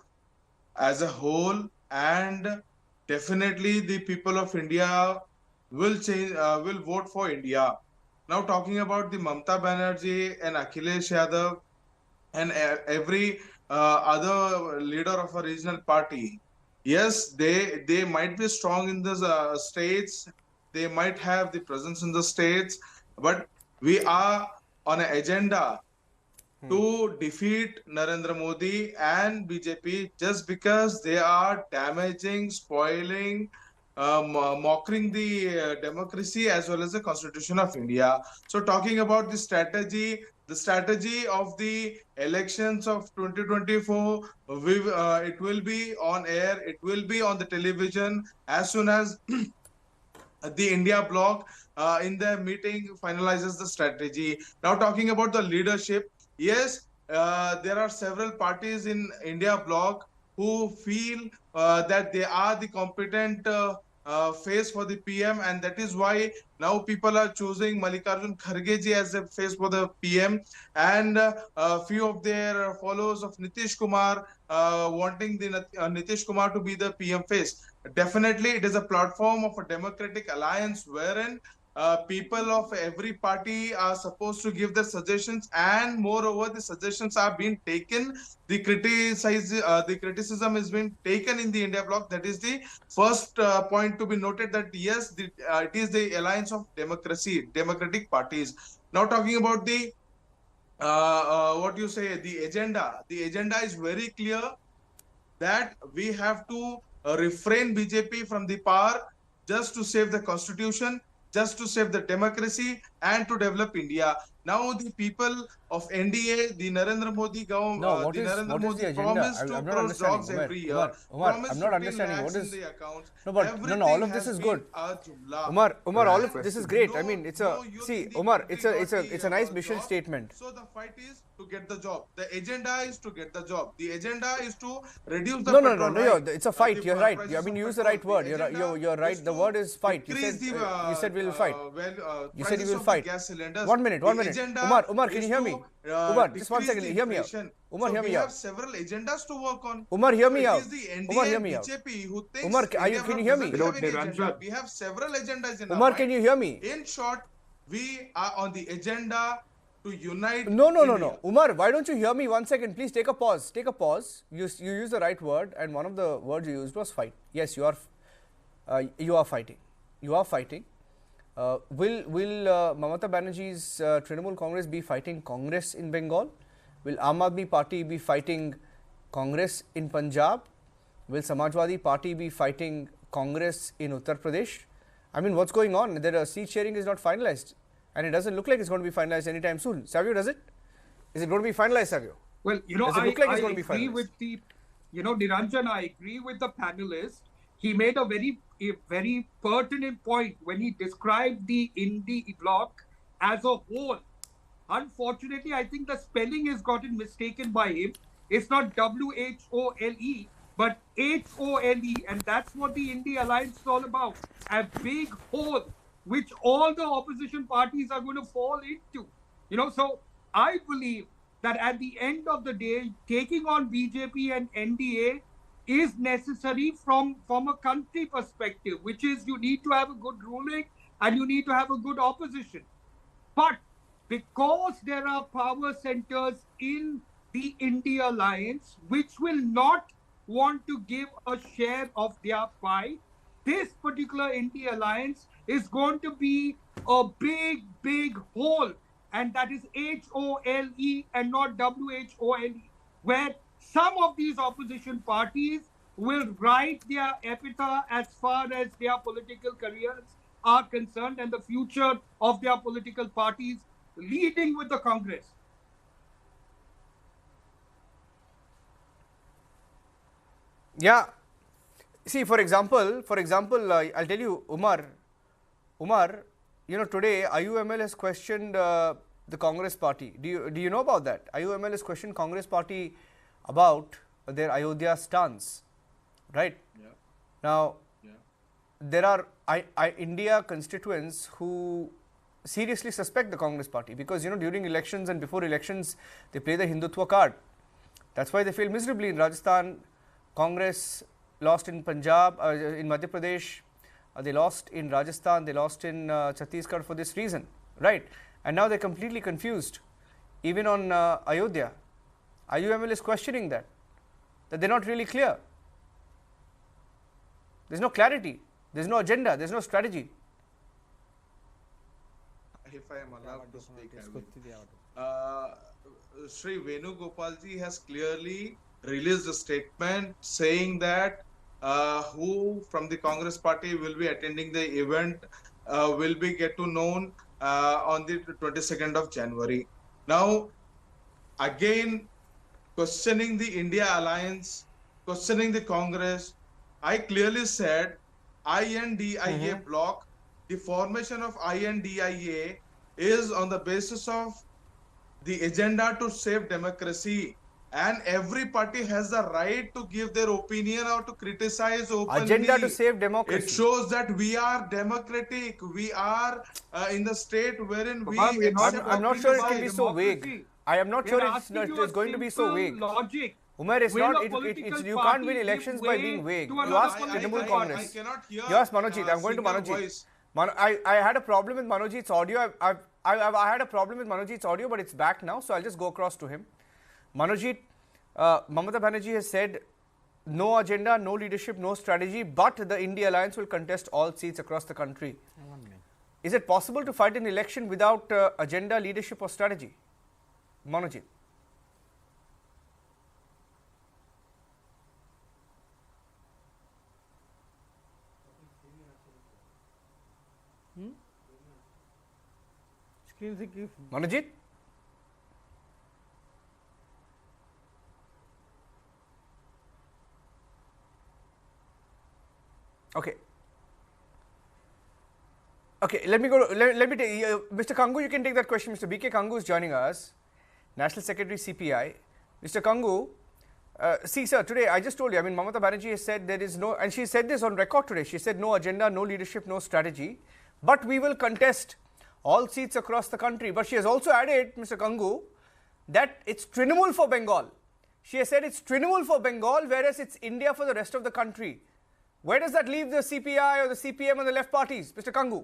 as a whole, and definitely the people of India will vote for India. Now, talking about the Mamata Banerjee and Akhilesh Yadav and every other leader of a regional party, yes, they might be strong in the states, they might have the presence in the states, but we are on an agenda to defeat Narendra Modi and BJP just because they are damaging, spoiling, mocking the democracy as well as the Constitution of India. So talking about the strategy of the elections of 2024, it will be on air, it will be on the television as soon as the India bloc in the meeting finalizes the strategy. Now talking about the leadership, yes, there are several parties in India bloc who feel that they are the competent face for the PM, and that is why now people are choosing Mallikarjun Kharge ji as a face for the PM, and a few of their followers of Nitish Kumar wanting the Nitish Kumar to be the PM face. Definitely, it is a platform of a democratic alliance wherein people of every party are supposed to give their suggestions, and moreover, the suggestions are being taken. The criticism is being taken in the India bloc. That is the first point to be noted. That yes, it is the alliance of democratic parties. Now talking about the the agenda. The agenda is very clear that we have to refrain BJP from the power just to save the constitution, just to save the democracy and to develop India. Now the people of NDA, the Narendra Modi government, what is the agenda? promised I'm 2 not crore jobs understanding. every year. Umar, I'm not understanding what is. No, all of this is good. Umar, all of this is great. I mean, it's a Umar, it's a nice mission statement. So the fight is to get the job. The agenda is to get the job. The agenda is to reduce the No. It's a fight. You're right. I mean, you use the right word. You're right. The word is fight. You said we will fight. You said you will fight. 1 minute. Umar, can you hear me? Umar, just 1 second. Hear me out. Umar, hear me out. We have several agendas to work on. Umar, hear me out. It is the NDA, Umar, hear me out. BJP who thinks Umar, can you hear me? We have several agendas in our Umar, mind. can you hear me? In short, we are on the agenda to unite. No. Umar, why don't you hear me 1 second? Please take a pause. You use the right word, and one of the words you used was fight. Yes, you are fighting. Will Mamata Banerjee's Trinamool Congress be fighting Congress in Bengal? Will Aam Aadmi Party be fighting Congress in Punjab? Will Samajwadi Party be fighting Congress in Uttar Pradesh? I mean, what's going on? The seat sharing is not finalized, and it doesn't look like it's going to be finalized anytime soon. Savio, does it? Is it going to be finalized, Savio? Well, Does it look like it's going to be agree finalized? with the, Niranjan, I agree with the panelist. He made a very pertinent point when he described the Indie bloc as a whole. Unfortunately, I think the spelling has gotten mistaken by him. It's not WHOLE, but HOLE, and that's what the Indie Alliance is all about. A big hole, which all the opposition parties are going to fall into. So I believe that at the end of the day, taking on BJP and NDA is necessary from a country perspective, which is you need to have a good ruling and you need to have a good opposition. But because there are power centers in the India alliance which will not want to give a share of their pie, this particular India alliance is going to be a big, big hole, and that is HOLE and not WHOLE, where some of these opposition parties will write their epitaph as far as their political careers are concerned and the future of their political parties leading with the Congress. Yeah. See, for example, I'll tell you, Umar, today IUML has questioned the Congress party. Do you know about that? IUML has questioned Congress party about their Ayodhya stance, right? Yeah. Now, there are India constituents who seriously suspect the Congress party because, during elections and before elections, they play the Hindutva card. That's why they failed miserably in Rajasthan. Congress lost in Punjab, in Madhya Pradesh, they lost in Rajasthan, they lost in Chhattisgarh for this reason, right? And now they're completely confused, even on Ayodhya. IUML is questioning that they're not really clear. There's no clarity, there's no agenda, there's no strategy. If I am allowed to speak, I will. Sri Venugopalji has clearly released a statement saying that who from the Congress party will be attending the event will be get to known on the 22nd of January. Now, again, questioning the India alliance, questioning the Congress, I clearly said INDIA bloc, the formation of INDIA is on the basis of the agenda to save democracy, and every party has the right to give their opinion or to criticize openly. Agenda to save democracy. It shows that we are democratic. We are in the state wherein we accept. I'm not sure it can be so vague. I am not sure it's going to be so vague. Logic. Umar, it's not. You can't win elections by being vague. You ask Trinamool Congress. You ask Manojit. I'm going to Manojit. I had a problem with Manojit's audio. I had a problem with Manojit's audio, but it's back now, so I'll just go across to him. Manojit, Mamata Banerjee has said no agenda, no leadership, no strategy, but the India Alliance will contest all seats across the country. Is it possible to fight an election without agenda, leadership or strategy? Manojit. Manojit? Okay. Okay, let me go. Let me take Mr. Kangu. You can take that question. Mr. BK Kangu is joining us, National Secretary CPI. Mr. Kangu, see, sir. Today I just told you. I mean, Mamata Banerjee has said there is no, and she said this on record today. She said no agenda, no leadership, no strategy, but we will contest all seats across the country. But she has also added, Mr. Kangu, that it's Trinamool for Bengal. She has said it's Trinamool for Bengal, whereas it's India for the rest of the country. Where does that leave the CPI or the CPM and the left parties, Mr. Kangu?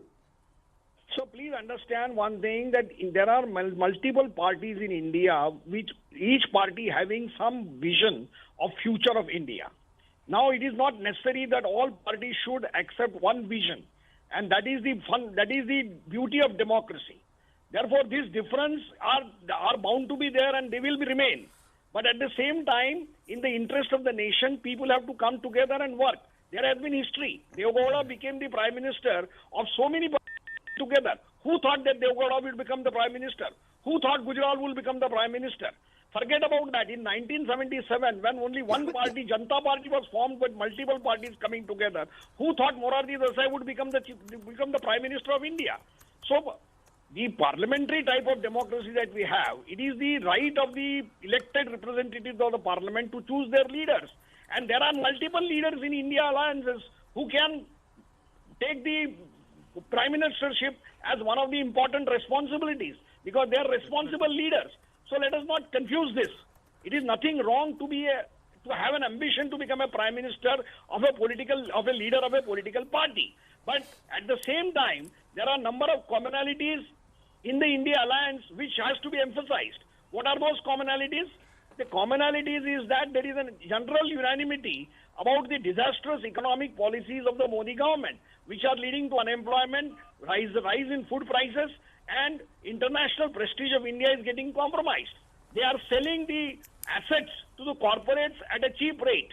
So please understand one thing, that there are multiple parties in India, which each party having some vision of future of India. Now it is not necessary that all parties should accept one vision, and that is the beauty of democracy. Therefore, these differences are bound to be there, and they will remain. But at the same time, in the interest of the nation, people have to come together and work. There has been history. Devgowda became the Prime Minister of so many parties together. Who thought that Devgowda would become the Prime Minister? Who thought Gujarat will become the Prime Minister? Forget about that. In 1977, when only one party, Janata Party, was formed with multiple parties coming together, who thought Morarji Desai would become the Prime Minister of India? So, the parliamentary type of democracy that we have, it is the right of the elected representatives of the parliament to choose their leaders. And there are multiple leaders in India alliances who can take the prime ministership as one of the important responsibilities. because they are responsible leaders. So let us not confuse this. It is nothing wrong to to have an ambition to become a prime minister of a leader of a political party. But at the same time, there are a number of commonalities in the India alliance which has to be emphasized. What are those commonalities? The commonalities is that there is a general unanimity about the disastrous economic policies of the Modi government, which are leading to unemployment, rise in food prices, and international prestige of India is getting compromised. They are selling the assets to the corporates at a cheap rate.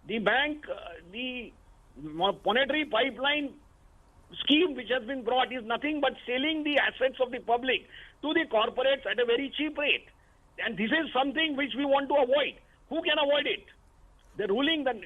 The bank, the monetary pipeline scheme which has been brought is nothing but selling the assets of the public to the corporates at a very cheap rate. And this is something which we want to avoid. Who can avoid it? The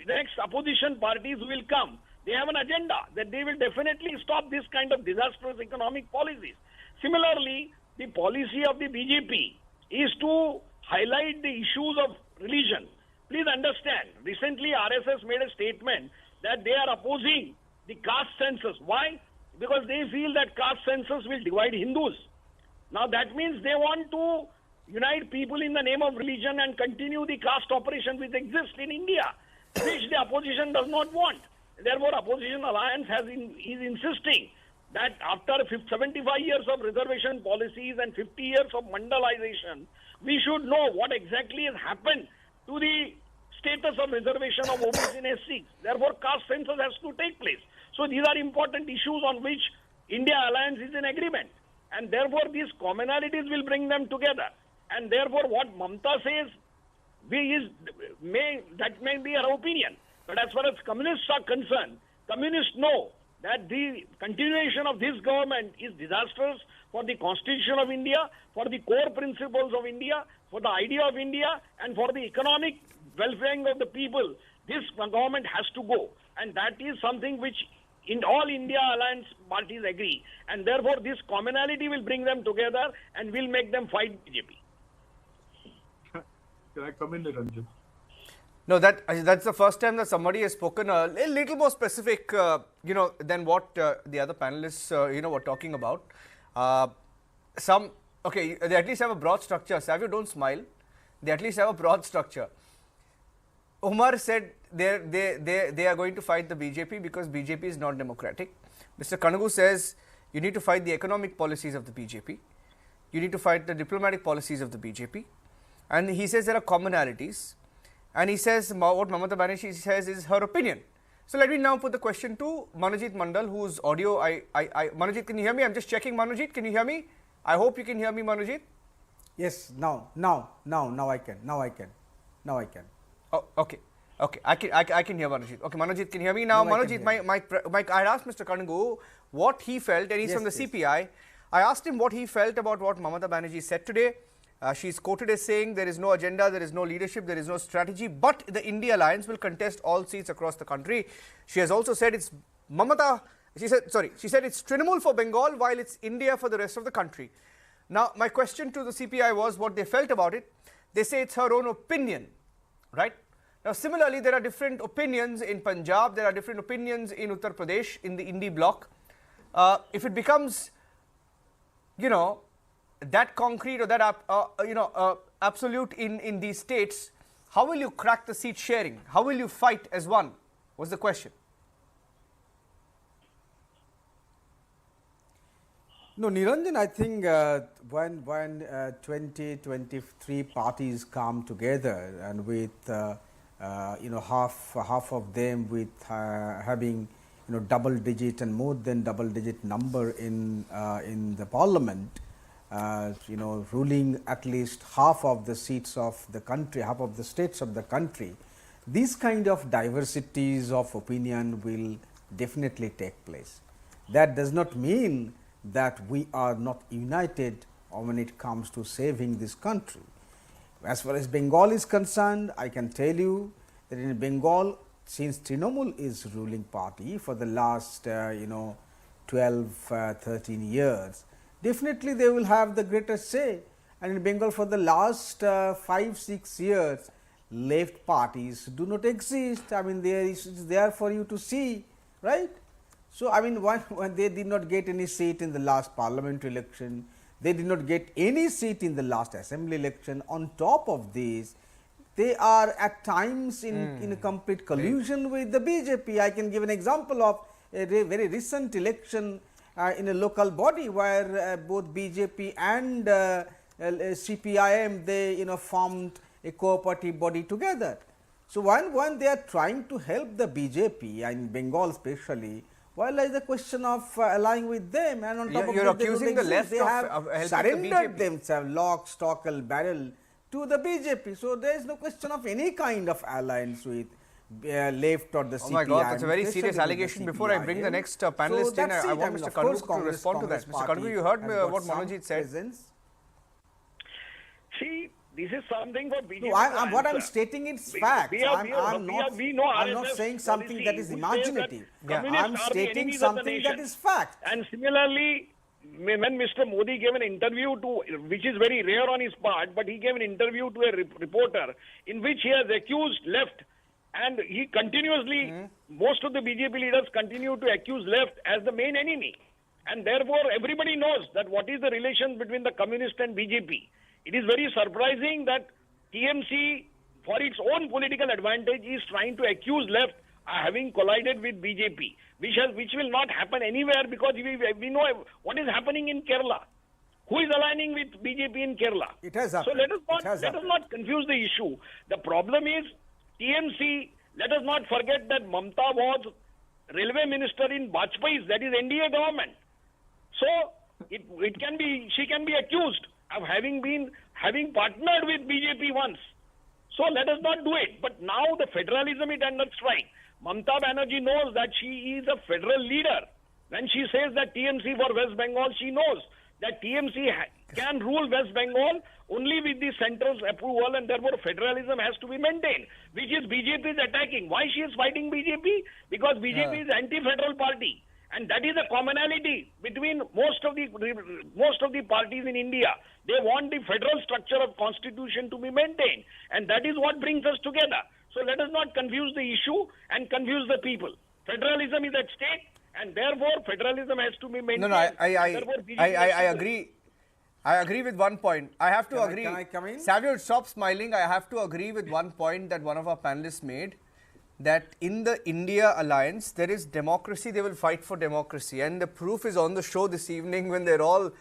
next opposition parties will come. They have an agenda that they will definitely stop this kind of disastrous economic policies. Similarly, the policy of the BJP is to highlight the issues of religion. Please understand, recently RSS made a statement that they are opposing the caste census. Why? Because they feel that caste census will divide Hindus. Now that means they want to unite people in the name of religion and continue the caste operation which exists in India, which the opposition does not want. Therefore, opposition alliance is insisting that after 75 years of reservation policies and 50 years of mandalization, we should know what exactly has happened to the status of reservation of OBC and SCs. Therefore, caste census has to take place. So these are important issues on which India alliance is in agreement. And therefore, these commonalities will bring them together. And therefore, what Mamta says, that may be her opinion. But as far as communists are concerned, communists know that the continuation of this government is disastrous for the Constitution of India, for the core principles of India, for the idea of India, and for the economic welfare of the people. This government has to go. And that is something which in all India alliance parties agree. And therefore, this commonality will bring them together and will make them fight BJP. Can I come in, Ranjan? No, that's the first time that somebody has spoken a little more specific, than what the other panelists, were talking about. They at least have a broad structure. Savio, don't smile. They at least have a broad structure. Umar said they are going to fight the BJP because BJP is not democratic. Mr. Kanagu says you need to fight the economic policies of the BJP. You need to fight the diplomatic policies of the BJP. And he says there are commonalities. And he says what Mamata Banerjee says is her opinion. So let me now put the question to Manojit Mandal, whose audio Manojit, can you hear me? I'm just checking. Manojit, can you hear me? I hope you can hear me, Manojit. Yes, now I can. Oh, okay. I can hear Manojit. Okay, Manojit can hear me now. Manojit, I had asked Mr. Kanagu what he felt, and he's from the CPI. I asked him what he felt about what Mamata Banerjee said today. She's quoted as saying there is no agenda, there is no leadership, there is no strategy, but the India alliance will contest all seats across the country. She has also said it's she said it's Trinamool for Bengal while it's India for the rest of the country. Now, my question to the CPI was what they felt about it. They say it's her own opinion, right? Now, similarly, there are different opinions in Punjab, there are different opinions in Uttar Pradesh, in the Indi bloc. If it becomes, that concrete or that absolute in these states, how will you crack the seat sharing? How will you fight as one? Was the question. No, Niranjan, I think when 23 parties come together and with half of them with having double digit and more than double digit number in the parliament, ruling at least half of the seats of the country, half of the states of the country, these kind of diversities of opinion will definitely take place. That does not mean that we are not united when it comes to saving this country. As far as Bengal is concerned, I can tell you that in Bengal, since Trinamool is ruling party for the last 12, 13 years, definitely they will have the greatest say. And in Bengal for the last 5, 6 years, left parties do not exist. I mean, it's there for you to see, right? So, I mean, when they did not get any seat in the last parliament election, They did not get any seat in the last assembly election. On top of this, they are at times in a complete collusion with the BJP. I can give an example of a very recent election in a local body where both BJP and CPIM, they formed a cooperative body together. So when they are trying to help the BJP in Bengal especially, well, there is a question of allying with them, and on top of you're that, accusing the left they of have helping surrendered the BJP. themselves lock, stock and barrel to the BJP. So there is no question of any kind of alliance with left or the CPI. Oh my God, that's a very serious allegation. Before I bring the next panelist in, I want Mr. Kadru to respond to that. Mr. Kadru, you heard what Manojit said. See, this is something for BJP. No, what I'm stating is facts. I'm not saying something that is imaginative. I'm stating something that is fact. And similarly, when Mr. Modi gave an interview to, which is very rare on his part, but he gave an interview to a reporter in which he has accused left, and he continuously, most of the BJP leaders continue to accuse left as the main enemy. And therefore, everybody knows that what is the relation between the communist and BJP. It is very surprising that TMC, for its own political advantage, is trying to accuse left having collided with BJP, which will not happen anywhere, because we know what is happening in Kerala. Who is aligning with BJP in Kerala? It has So happened. let us not confuse the issue. The problem is TMC. Let us not forget that Mamta was railway minister in Vajpayee's, that is NDA government. So she can be accused of having partnered with BJP once. So let us not do it. But now the federalism is under strike. Mamta Banerjee knows that she is a federal leader. When she says that TMC for West Bengal, she knows that TMC can rule West Bengal only with the central's approval, and therefore federalism has to be maintained, which is BJP is attacking. Why she is fighting BJP? Because BJP is anti-federal party. And that is a commonality between most of the parties in India. They want the federal structure of constitution to be maintained, and that is what brings us together. So let us not confuse the issue and confuse the people. Federalism is at stake, and therefore federalism has to be maintained. No, I agree. I agree with one point. I have to agree. Can I come in? Savio, stop smiling. I have to agree with one point that one of our panelists made, that in the India alliance, there is democracy, they will fight for democracy. And the proof is on the show this evening when they're all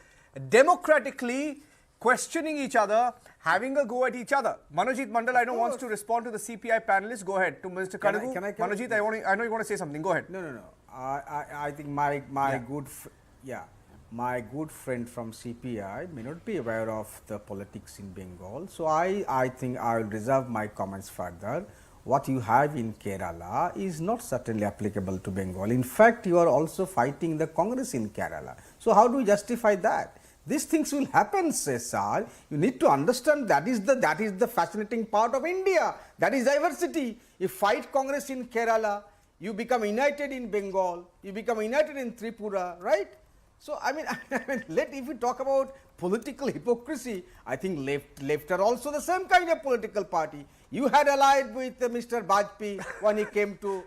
democratically questioning each other, having a go at each other. Manojit Mandal, I know, wants to respond to the CPI panelists. Go ahead. To Mr. Kadru. Manojit, I know you want to say something. Go ahead. No. I think my good friend from CPI may not be aware of the politics in Bengal. So I think I will reserve my comments further. What you have in Kerala is not certainly applicable to Bengal. In fact, you are also fighting the Congress in Kerala. So how do you justify that? These things will happen, Cesar. You need to understand that is the fascinating part of India. That is diversity. You fight Congress in Kerala, you become united in Bengal, you become united in Tripura, right? So I mean, if we talk about political hypocrisy, I think left are also the same kind of political party. You had allied with Mr. Vajpayee when he came to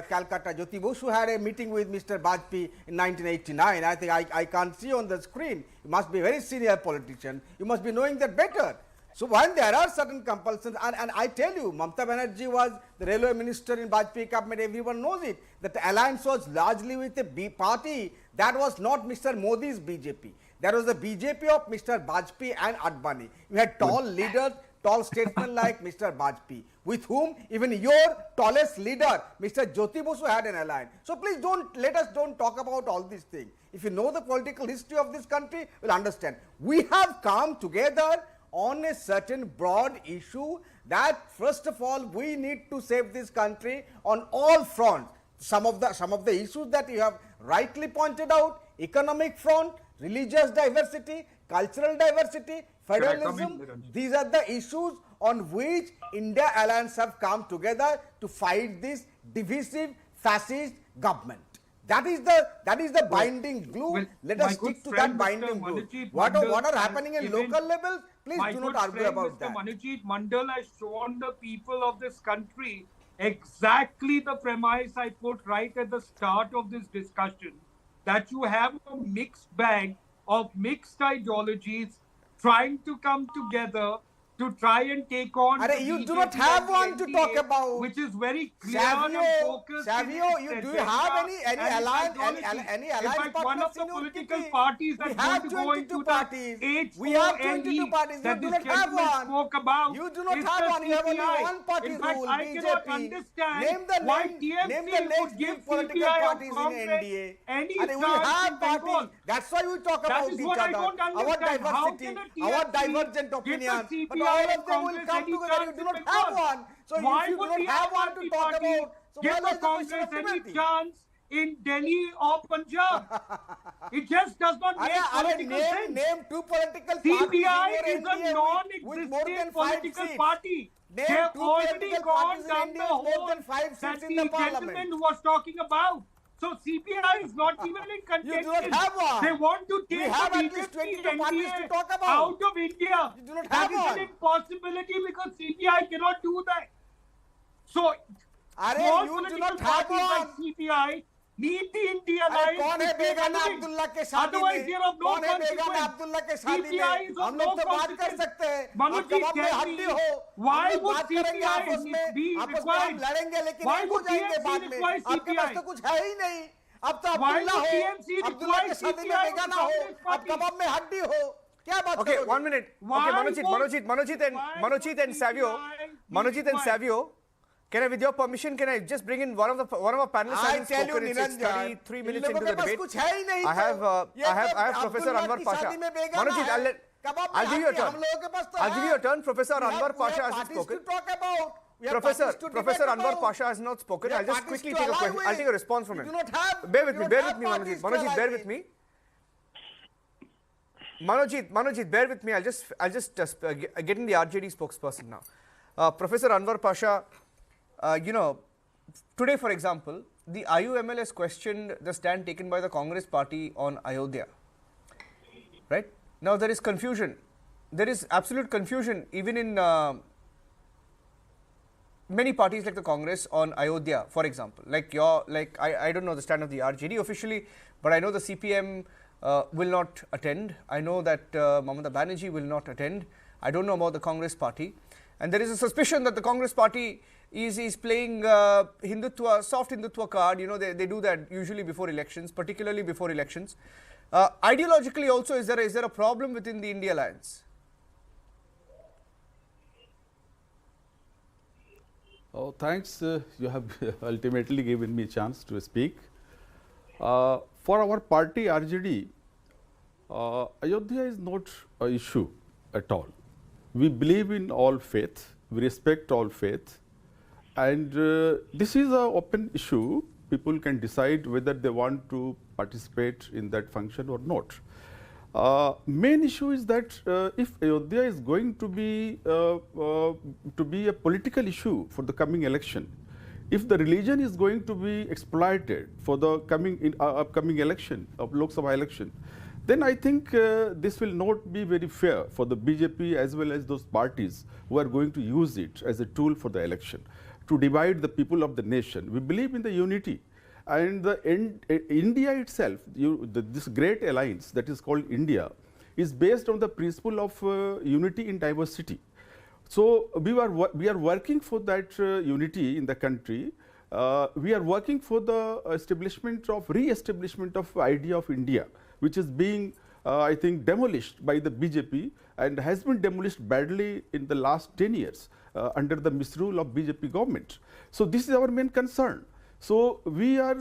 Calcutta. Jyoti Basu had a meeting with Mr. Vajpayee in 1989. I think I can't see on the screen. You must be a very senior politician. You must be knowing that better. So when there are certain compulsions, and I tell you, Mamta Banerjee was the railway minister in Vajpayee cabinet, everyone knows it, that the alliance was largely with a party that was not Mr. Modi's BJP. There was the BJP of Mr. Vajpayee and Advani. You had tall leaders, tall statesmen like Mr. Vajpayee, with whom even your tallest leader, Mr. Jyoti Basu, had an alliance. So please let us don't talk about all these things. If you know the political history of this country, you'll understand. We have come together on a certain broad issue that first of all we need to save this country on all fronts. Some of the issues that you have rightly pointed out: economic front, religious diversity, cultural diversity, federalism. These are the issues on which India alliance have come together to fight this divisive fascist government. That is the binding glue. Let us stick to that binding glue. What are happening in local levels? Please do not argue about that. Manojit Mandal has shown the people of this country exactly the premise I put right at the start of this discussion, that you have a mixed bag of mixed ideologies trying to come together to try and take on the you do BJP not have and the one to NDA, talk about. which is very clear and focused. Savio, do you have any alliance one of the political parties that want to go into parties. the We have 22 parties. that You do this not have gentleman one. spoke about. You do not is have the one. You have only CPI. one party In fact, rule, I cannot BJP. understand Name the why name TMC the would give next political CPI or parties in Congress NDA. any We chance have in Bengal. parties. That's why we talk That about is each what I other. don't Our understand. How diversity, can a our TMC divergent give the opinions. But CPI all and of them will Congress come any together. You chance do in not Bengal? have one. So Why if you do would not the have Aam one to Aadmi talk Party about, so give why the is the question Congress of any unity? chance in Delhi or Punjab? It just does not make political sense. Name two political CPI parties is a non-existent political party. They have already gone down the hole that the gentleman was talking about. So CPI is not even in contention. You do not have one. They want to take the have at least BJP 22 parties to NDA talk about. out of India. You do not That have is one. an impossibility because CPI cannot do that. So small you do political not have parties like one. CPI need the India alliance. कौन है to stay बेगाना relevant. Abdullah के शादी Otherwise, में? they are of no कौन है बेगाना consequence. Abdullah के शादी CPI में? is of हम no लोग तो बात कर consequence. सकते हैं। Manoj आप ji, कबाब में tell हड्डी me, हो, why हम लोग would बात करेंगे CPI आपस में, be आपस में हम required? लड़ेंगे लेकिन Why एक हो would जाएंगे TMC बाद में। require आपके पास CPI? तो कुछ है ही नहीं। अब तो Why अब्दुल्ला would हो, TMC अब्दुल्ला require के शादी में CPI बेगाना of हो, the Congress अब party? कबाब में हड्डी हो। क्या बात Okay, करोगे? 1 minute. Okay, Manojit and Savio. Can I, with your permission, can I just bring in one of the panelists? I hasn't tell you, spoken. It's Niranjan, 33 in minutes लोगों into के the pass debate. कुछ है ही नहीं I have तो। I have Professor Abdullah Anwar की Pasha. शादी में बेगाना Manojit, है। कबाब में I'll give you a हड्डी turn. हम लोगों के पास तो I'll give you a है। turn. Professor We have- Anwar we Pasha have hasn't parties spoken. to talk about. We have Professor parties to Professor debate Anwar about. Pasha has not spoken. We I'll have just parties quickly to take a ally question. I'll take a with. response from You him. do not have. Bear with you me, don't bear have with me, parties Manojit. to Manojit, ally bear with. with me. Manojit, bear with me. I'll just get in the RJD spokesperson now. Professor Anwar Pasha, today, for example, the IUML has questioned the stand taken by the Congress party on Ayodhya. Right? Now there is confusion. There is absolute confusion even in many parties like the Congress on Ayodhya, for example. I don't know the stand of the RJD officially, but I know the CPM will not attend. I know that Mamata Banerjee will not attend. I don't know about the Congress party. And there is a suspicion that the Congress party is playing Hindutva, soft Hindutva card. They do that usually before elections, particularly before elections. Ideologically also, is there a problem within the India alliance? Oh, thanks. You have ultimately given me a chance to speak. For our party RJD, Ayodhya is not an issue at all. We believe in all faith, we respect all faith, and this is an open issue. People can decide whether they want to participate in that function or not. Main issue is that if Ayodhya is going to be a political issue for the coming election, if the religion is going to be exploited for the upcoming election of Lok Sabha election, then I think this will not be very fair for the BJP as well as those parties who are going to use it as a tool for the election to divide the people of the nation. We believe in the unity. And India itself, this great alliance that is called India, is based on the principle of unity in diversity. So we are working for that unity in the country. We are working for the re-establishment of idea of India, which is being, I think, demolished by the BJP and has been demolished badly in the last 10 years under the misrule of BJP government. So this is our main concern. So we are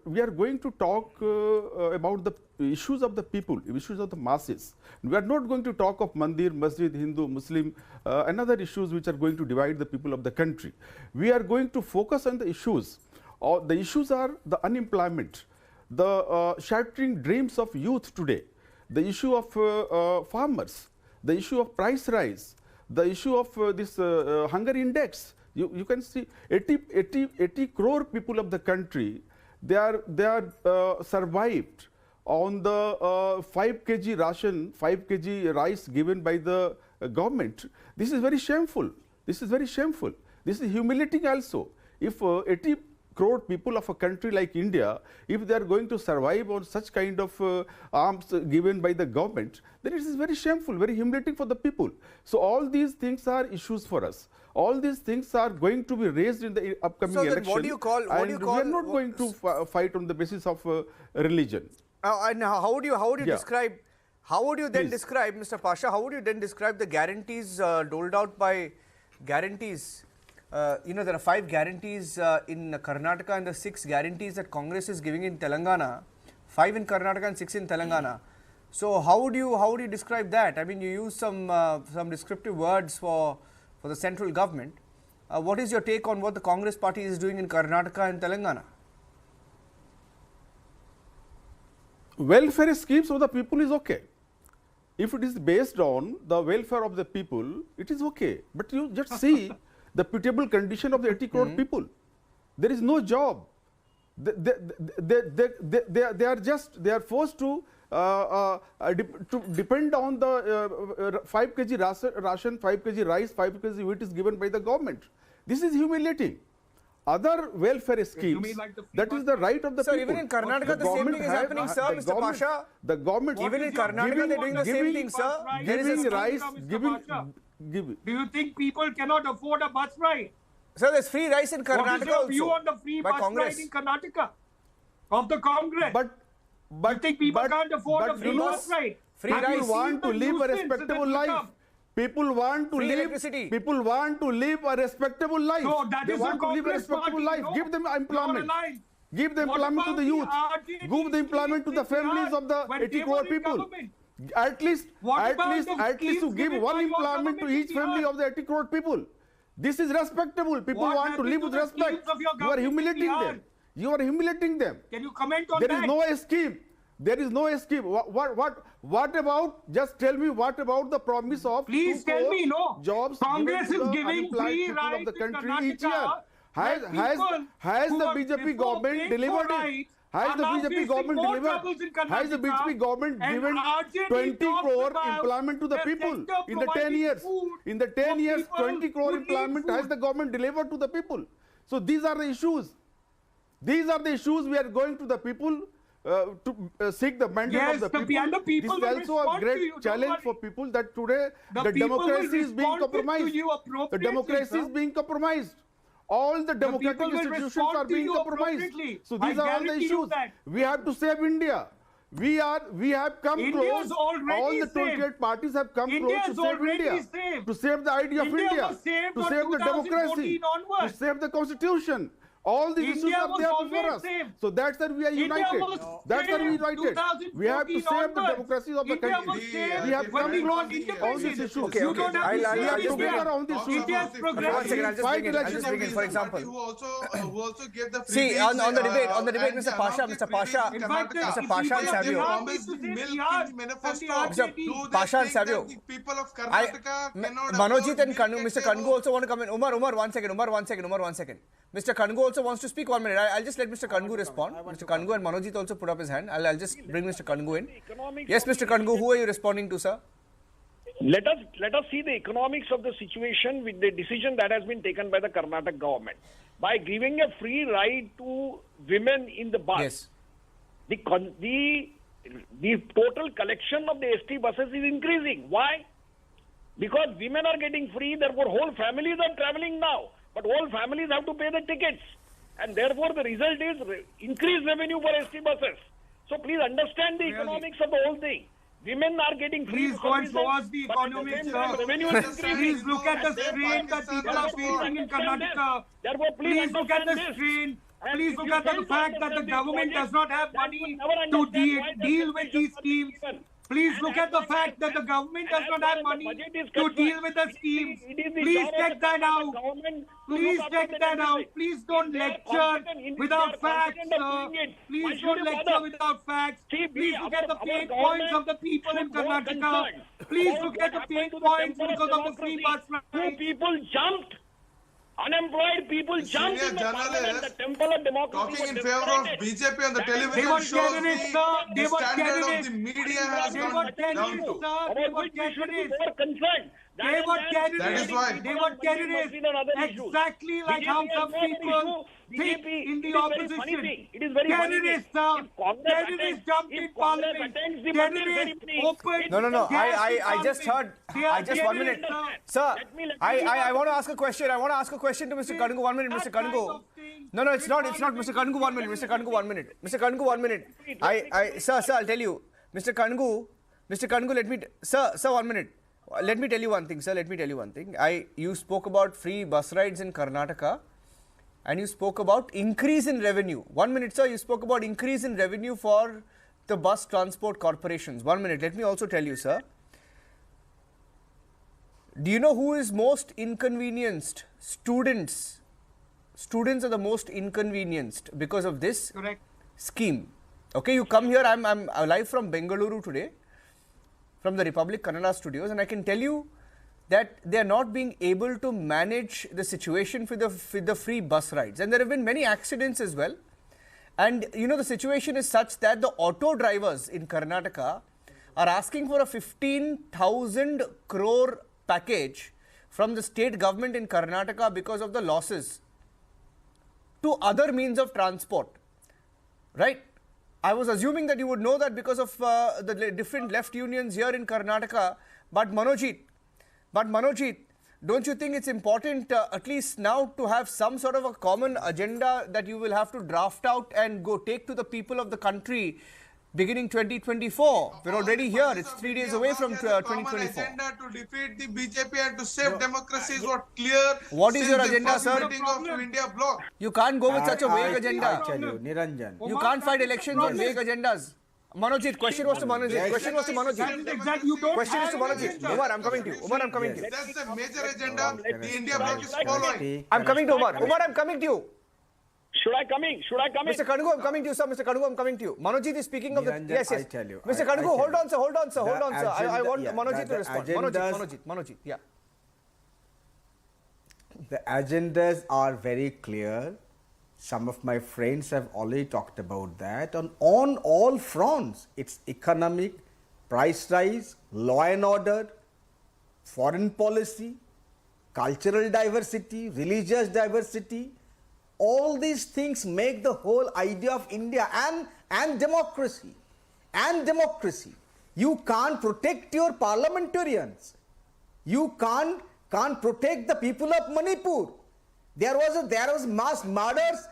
going to talk about the issues of the people, issues of the masses. We are not going to talk of Mandir, Masjid, Hindu, Muslim, and other issues which are going to divide the people of the country. We are going to focus on the issues. The issues are the unemployment, the shattering dreams of youth today, the issue of farmers, the issue of price rise, the issue of this hunger index. You can see 80 crore people of the country, they are survived on the 5 kg ration, 5 kg rice given by the government. This is very shameful. This is very shameful. This is humiliating also. If 80 crore people of a country like India, if they are going to survive on such kind of arms given by the government, then it is very shameful, very humiliating for the people. So all these things are issues for us. All these things are going to be raised in the upcoming So then election. what do you call? What do you call? We are not going to fight on the basis of religion. And how would you Yeah. describe? How would you then Please. describe, Mr. Pasha? How would you then describe the guarantees doled out by guarantees? There are 5 guarantees in Karnataka and the 6 guarantees that Congress is giving in Telangana. 5 in Karnataka and 6 in Telangana. So how would you describe that? I mean, you use some descriptive words for the central government. What is your take on what the Congress party is doing in Karnataka and Telangana? Welfare schemes of the people is okay. If it is based on the welfare of the people, it is okay. But you just see the pitiable condition of the 80 crore people. There is no job. They are forced to depend on the 5 kg ration, 5 kg rice, 5 kg wheat is given by the government. This is humiliating. Other welfare schemes, that is the right of the people. Sir, even in Karnataka, the same thing is happening, sir, Mr. Pasha. The government, even in Karnataka, they are doing the same thing, sir. Giving rice, giving. Do you think people cannot afford a bus ride? Sir, there's free rice in Karnataka What is your view also on the free by bus Congress. ride in Karnataka of the Congress? But you think people can't afford a free bus ride? People want to live a respectable life. People want to live. People want to live a respectable life. No, that they is want the to live a Congress respectable party, life. no? Give them employment. You're aligned. Give the What employment to about the youth. RJD Give the employment to the families of the when 80 they crore were in people. government? At least to schemes give given one by your employment to government each in family Bihar? of the 80 crore people. This is respectable. People What want to happened live to with the respect. schemes of your You are government in humiliating Bihar? them. You are humiliating them. Can you comment on There that? is no scheme. There is no scheme. What about? Just tell me. What about the promise of? Please tell me. No. Jobs. Congress given to is the giving unemployed free people of rides the in country each year. Karnataka. Has who the were BJP before government paying for delivered it? rides Has the are now BJP facing government more delivered? troubles in Has the Karnataka, BJP government and given RJD 20 talks crore about employment to the the people sector in the 10 providing years? food In the 10 years, people 20 crore who need employment has food. the government delivered to the people. So these are the issues. These are the issues we are going to the people to seek the mandate Yes, of the and people. the people This will is also a respond to great you, don't challenge worry. for people that today The the people will democracy is being respond to compromised. you The appropriately, democracy is sir. being compromised. All the democratic people will institutions respond are to being you compromised. appropriately. So I these are all the guarantee you issues. that. We have to save India. We have come India close. is already All the saved. 28 parties have come India close is to save already India, saved. to save the idea of India India, was saved to on save the democracy, 2014 onwards. to save the constitution. All these issues India are was there always before us. saved. So that's why we are India united. was That's why we are saved united. We have to 2014 save the onwards. democracy of the India country. was saved We have when come we got close on these independence. issues. Okay, You okay. don't have to I'll save just India. bring it. on these India is issues. progressing. One second, I'll just bring it. I'll just bring it. For example, Who also gave the see freebies, on the debate, and Mr. Pasha, announced Mr. the Pasha, freebies in Mr. Karnataka. Pasha and They Savio. promised milk in manifesto. Mr. Do they Pasha and think that Savio. the people of Karnataka cannot Manojit afford and milk Kanu, at Mr. their Kangu home? also want to come in. Umar, one second. Mr. Kangu also wants to speak 1 minute. I'll just let Mr. Kangu respond. Mr. Kangu and Manojit also put up his hand. I'll just bring Mr. Kangu in. Yes, Mr. Kangu, who are you responding to, sir? Let us see the economics of the situation with the decision that has been taken by the Karnataka government. By giving a free ride to women in the bus, Yes. the total collection of the ST buses is increasing. Why? Because women are getting free, therefore whole families are traveling now. But whole families have to pay the tickets. And therefore the result is increased revenue for ST buses. So please understand the economics of the whole thing. Women are getting free. Please go and show us the economics, sir. Revenue is increasing. Please look at the strain that people are facing in Karnataka. Therefore, Please look at the strain. Please look at the fact that the government does not have money to deal with these schemes. Please look at the fact that the government does not have money to deal with the schemes. Please check that out. Please check that out. Please don't lecture without facts, sir. Please don't lecture without facts. Please look at the pain points of the people in Karnataka. Please look at the pain points because of the free bus ride. People jumped. Unemployed people jumped in the parliament, the temple of democracy. Talking in favor of BJP on the television were shows terrorists, sir. They the were standard of terrorists. the media has They gone were down terrorists, to. sir. They About were which we should be terrorists. more concerned. They were terrorists. That is why. They were terrorists. Exactly like how some people think in the opposition. It is very funny. Terrorists, sir. Terrorists jumped in parliament. Terrorists opened. No. gas I in just heard. parliament. I just 1 minute, sir. I want to ask a question. I want to ask a question to Mr. Kangu. 1 minute, Mr. Kangu. No, it's not. It's not, Mr. Kangu. 1 minute, Mr. Kangu. 1 minute, Mr. Kangu. 1 minute. Sir, I'll tell you, Mr. Kangu. Sir, 1 minute. Let me tell you one thing, sir. Let me tell you one thing. You spoke about free bus rides in Karnataka, and you spoke about increase in revenue. 1 minute, sir. You spoke about increase in revenue for the bus transport corporations. 1 minute. Let me also tell you, sir. Do you know who is most inconvenienced? Students. Students are the most inconvenienced because of this scheme. Okay, you come here. I'm live from Bengaluru today, from the Republic Kannada studios, and I can tell you that they are not being able to manage the situation for the free bus rides, and there have been many accidents as well. And you know, the situation is such that the auto drivers in Karnataka are asking for a 15,000 crore package from the state government in Karnataka because of the losses to other means of transport, right? I was assuming that you would know that because of the different left unions here in Karnataka. But Manojit, don't you think it's important at least now to have some sort of a common agenda that you will have to draft out and go take to the people of the country beginning 2024? We're already here. It's 3 days away from 2024. Agenda to defeat the BJP and to save democracy is what clear. What is your agenda, sir? Of India bloc. You can't go with such a vague agenda. I tell you, Niranjan. You can't fight elections on vague agendas. Manojit, question was to Manojit. Question was to Manojit. Question is to Manojit. Umar, I'm coming to you. Umar, I'm coming to you. That's the major agenda the India bloc is following. I'm coming to Umar. Umar, I'm coming to you. Should I come in? Mr. Kangu, I'm coming to you, sir. Mr. Kangu, I'm coming to you. Manojit is speaking of the... Niranjan, Yes. I tell you. Mr. Kangu, hold on, sir. I want Manojit to respond. Manojit, yeah. The agendas are very clear. Some of my friends have already talked about that. On all fronts, it's economic, price rise, law and order, foreign policy, cultural diversity, religious diversity. All these things make the whole idea of India and democracy. You can't protect your parliamentarians. You can't protect the people of Manipur. There was mass murders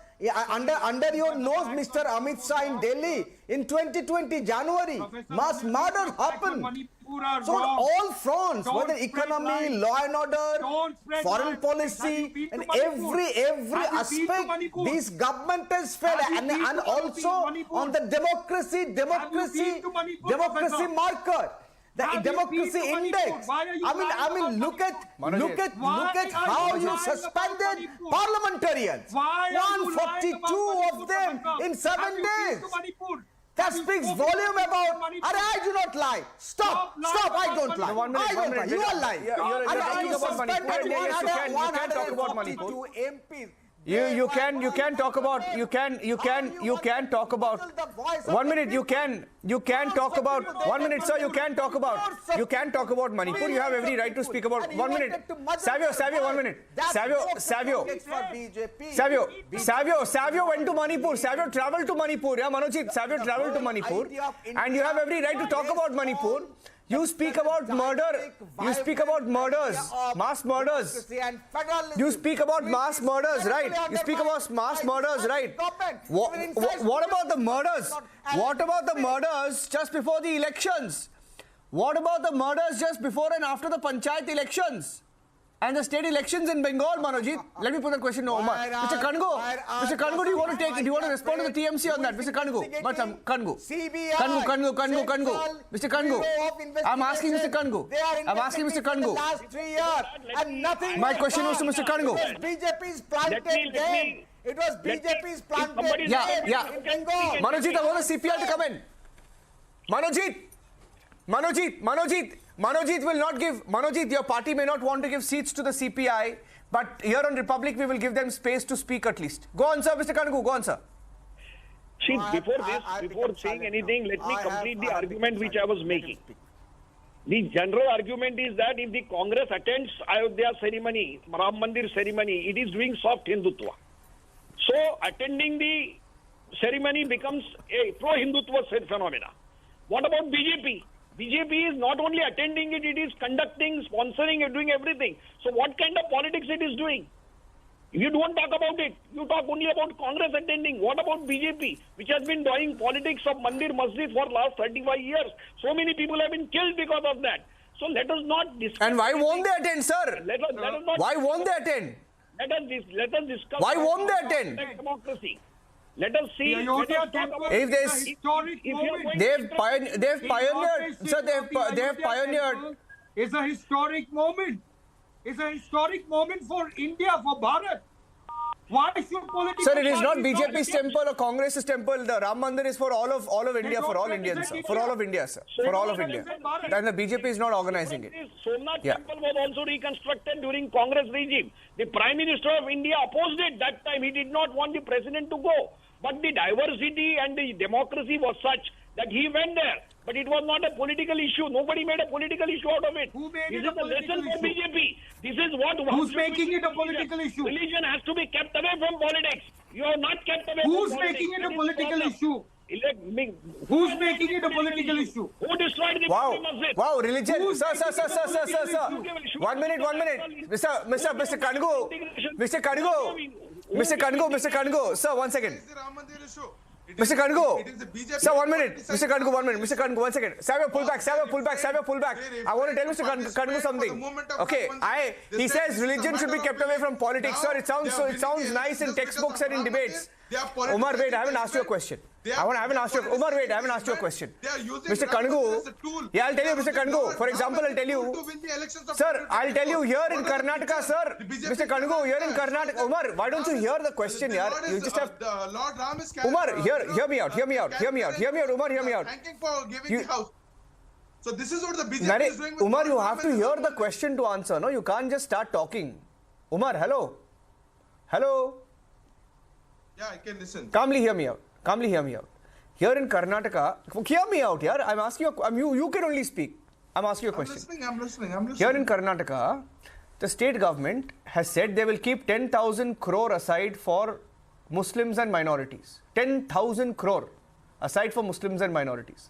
under your nose, Mr. Amit Shah, in Delhi in 2020 January. Mass murders happened. So on all fronts, whether economy, law and order, foreign policy, and every aspect, this government has failed, and also on the democracy marker. The democracy index. I mean, look at how you suspended parliamentarians. 142 of them in 7 days. That speaks volume about. I do not lie. Stop. I don't lie. I don't lie. You are lying. You suspended 142 MPs. You can talk about 1 minute. You can talk about 1 minute, sir. You can talk about Manipur. You have every right to speak about 1 minute. Savio 1 minute. Savio went to Manipur. Savio traveled to Manipur. Yeah, Manojit. Savio traveled to Manipur, and you have every right to talk about Manipur. You speak about murder. You speak about murders, mass murders. You speak about mass murders, right? You speak about mass murders, right? What about the murders? What about the murders just before the elections? What about the murders just before and after the panchayat elections? And the state elections in Bengal, Manojit. Let me put the question to Omar. Mr. Kangu, do you want to respond to the TMC on that? Mr. Kangu. Mr. Kangu. I'm asking Mr. Kangu. Last 3 years, and nothing. My question was to Mr. Kangu. BJP's planted game. It was BJP's planted game in Bengal. Manojit, I want the CPI to come in. Manojit will not give. Manojit, your party may not want to give seats to the CPI, but here on Republic, we will give them space to speak at least. Go on, sir, Mr. Kangu. Go on, sir. See, before saying anything, let me complete the argument which I was making. The general argument is that if the Congress attends Ayodhya ceremony, Ram Mandir ceremony, it is doing soft Hindutva. So attending the ceremony becomes a pro-Hindutva phenomena. What about BJP? BJP is not only attending it, it is conducting, sponsoring it, doing everything. So what kind of politics it is doing? You don't talk about it. You talk only about Congress attending. What about BJP, which has been doing politics of Mandir Masjid for last 35 years? So many people have been killed because of that. So let us not discuss. And why won't they attend, sir? Let us not why won't they attend? Let us discuss. Why won't they attend? Democracy. Let us see. Let us talk about If there's, they've pioneered, sir, they've pioneered. It's a historic moment. It's a historic moment for India, for Bharat. Why should politics? Sir, it is not BJP's temple or Congress's temple. The Ram Mandir is for all of India, for all Indians, sir. For all of India, sir. For all of India. And the BJP is not organizing it. Somnath temple was also reconstructed during Congress regime. The Prime Minister of India opposed it that time. He did not want the president to go. But the diversity and the democracy was such that he went there. But it was not a political issue. Nobody made a political issue out of it. Who made this it a is a lesson political for issue? BJP. This is what. Who's making it a political issue? Religion has to be kept away from politics. You are not kept away Who's from politics. making it a That is political problem. issue? Who's making it a political issue? Who destroyed the Wow, Masjid? wow, religion. Who's Sir. making it a political issue? 1 minute. Mr. Kangu. Sir, 1 second. Mr. Kangu, sir, 1 minute. Mr. Kangu, 1 minute. Mr. Kangu, 1 second. Savio, pull back. I want to tell Mr. Kangu something. Okay, he says religion should be kept away from politics, sir. It sounds nice in textbooks and in debates. Umar, wait, I haven't asked you a question. Umar, wait, I haven't asked you a question. Mr. Kangu, yeah, I'll tell you, Mr. Kangu. For example, I'll tell you, sir, I'll tell you here in Karnataka, sir. Mr. Kangu, here in Karnataka, Umar, why don't you hear the question, yaar? You just have. Lord Ram is Umar, hear me out, Umar, hear me out. Thanking for giving the house. So this is what the BJP is doing with Umar, you Lord have Ram to hear the question to answer, no? You can't just start talking. Umar, hello? Yeah, I can listen. Calmly hear me out. Here in Karnataka, hear me out, yaar. I'm asking you, you can only speak. I'm asking you a question. I'm listening. Here in Karnataka, the state government has said they will keep 10,000 crore aside for Muslims and minorities. 10,000 crore aside for Muslims and minorities.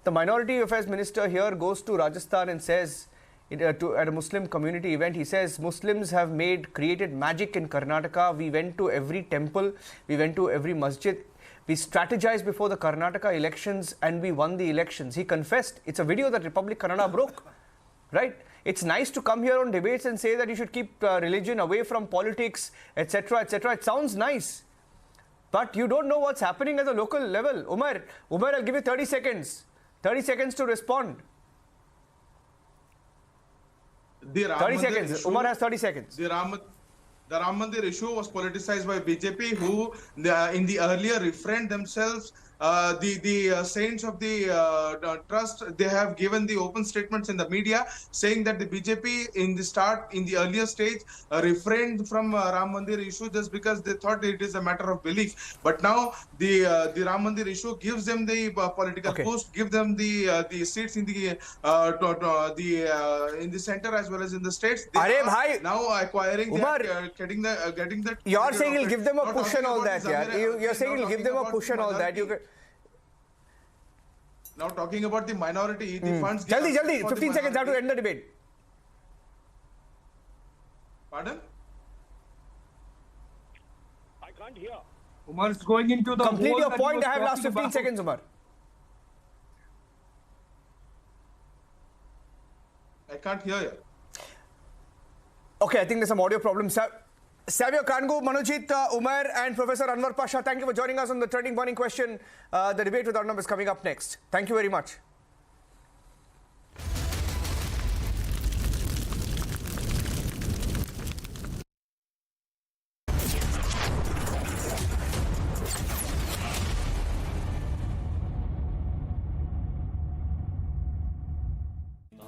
The Minority Affairs Minister here goes to Rajasthan and says, at a Muslim community event, he says Muslims have created magic in Karnataka. We went to every temple, we went to every masjid. We strategized before the Karnataka elections and we won the elections. He confessed. It's a video that Republic Kannada broke. Right? It's nice to come here on debates and say that you should keep religion away from politics, etc., etc. It sounds nice. But you don't know what's happening at the local level. Umar, I'll give you 30 seconds. 30 seconds to respond. 30 seconds. Umar has 30 seconds. The Ram Mandir issue was politicized by BJP, who in the earlier refrained themselves. The saints of the trust, they have given the open statements in the media saying that the BJP in the earlier stage refrained from Ram Mandir issue just because they thought it is a matter of belief. But now the Ram Mandir issue gives them the political boost, give them the seats in the center as well as in the states. They are now acquiring, getting that. You're saying he'll give them a push and all that, yeah. You're saying he'll give them a push and all that. Now talking about the minority, the funds. Jaldi, 15 seconds, I have to end the debate. Pardon? I can't hear. Umar is going into the. Complete your point. I have last 15 seconds, Umar. I can't hear you. Okay, I think there's some audio problems. Savio Kangu, Manojit, Umar and Professor Anwar Pasha, thank you for joining us on the Trending Burning Question. The debate with Arnab is coming up next. Thank you very much.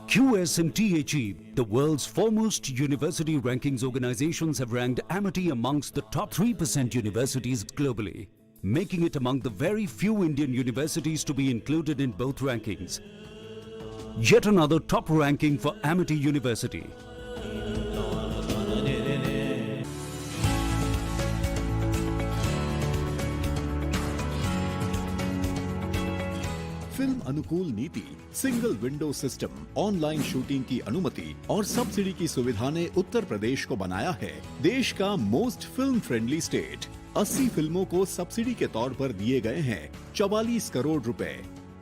QSMTHE, the world's foremost university rankings organizations, have ranked Amity amongst the top 3% universities globally, making it among the very few Indian universities to be included in both rankings. Yet another top ranking for Amity University. Film अनुकूल नीति, single window system, online shooting की अनुमति और subsidy की सुविधा ने उत्तर प्रदेश को बनाया है देश का मोस्ट फिल्म फ्रेंडली स्टेट। 80 फिल्मों को सब्सिडी के तौर पर दिए गए हैं 44 करोड़ रुपए।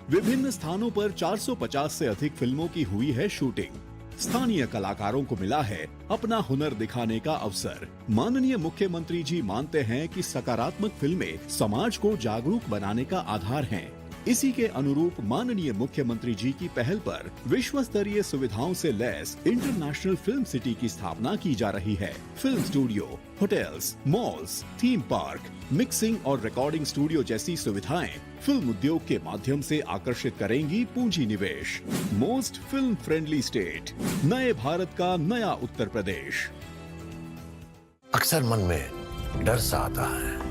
विभिन्न स्थानों पर 450 से अधिक फिल्मों की हुई है शूटिंग। स्थानीय कलाकारों को मिला है अपना हुनर दिखाने का अवसर। माननीय मुख्यमंत्री जी मानते हैं कि सकारात्मक फिल्में समाज को जागरूक बनाने का आधार हैं। इसी के अनुरूप माननीय मुख्यमंत्री जी की पहल पर विश्व स्तरीय सुविधाओं से लैस इंटरनेशनल फिल्म सिटी की स्थापना की जा रही है। Film studio, hotels, malls, theme park, mixing और रिकॉर्डिंग स्टूडियो जैसी सुविधाएं फिल्म उद्योग के माध्यम से आकर्षित करेंगी पूंजी निवेश। मोस्ट फिल्म फ्रेंडली स्टेट, नए भारत का नया उत्तर प्रदेश। अक्सर मन में डर सा आता है,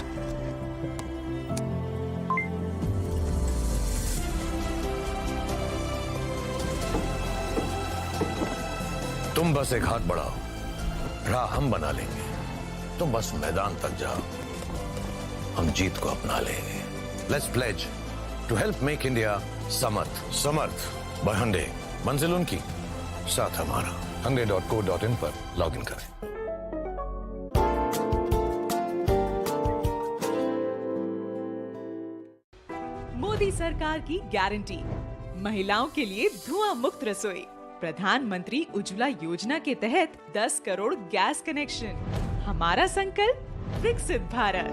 तुम बस एक हाथ बढ़ाओ, राह हम बना लेंगे। तुम बस मैदान तक जाओ, हम जीत को अपना लेंगे। Let's pledge to help make India Samarth by Hyundai। मंजिल उनकी, साथ हमारा। Hyundai.co.in पर लॉग इन करें। मोदी सरकार की गारंटी, महिलाओं के लिए धुआं मुक्त रसोई। प्रधानमंत्री उज्ज्वला योजना के तहत 10 करोड़ गैस कनेक्शन। हमारा संकल्प विकसित भारत।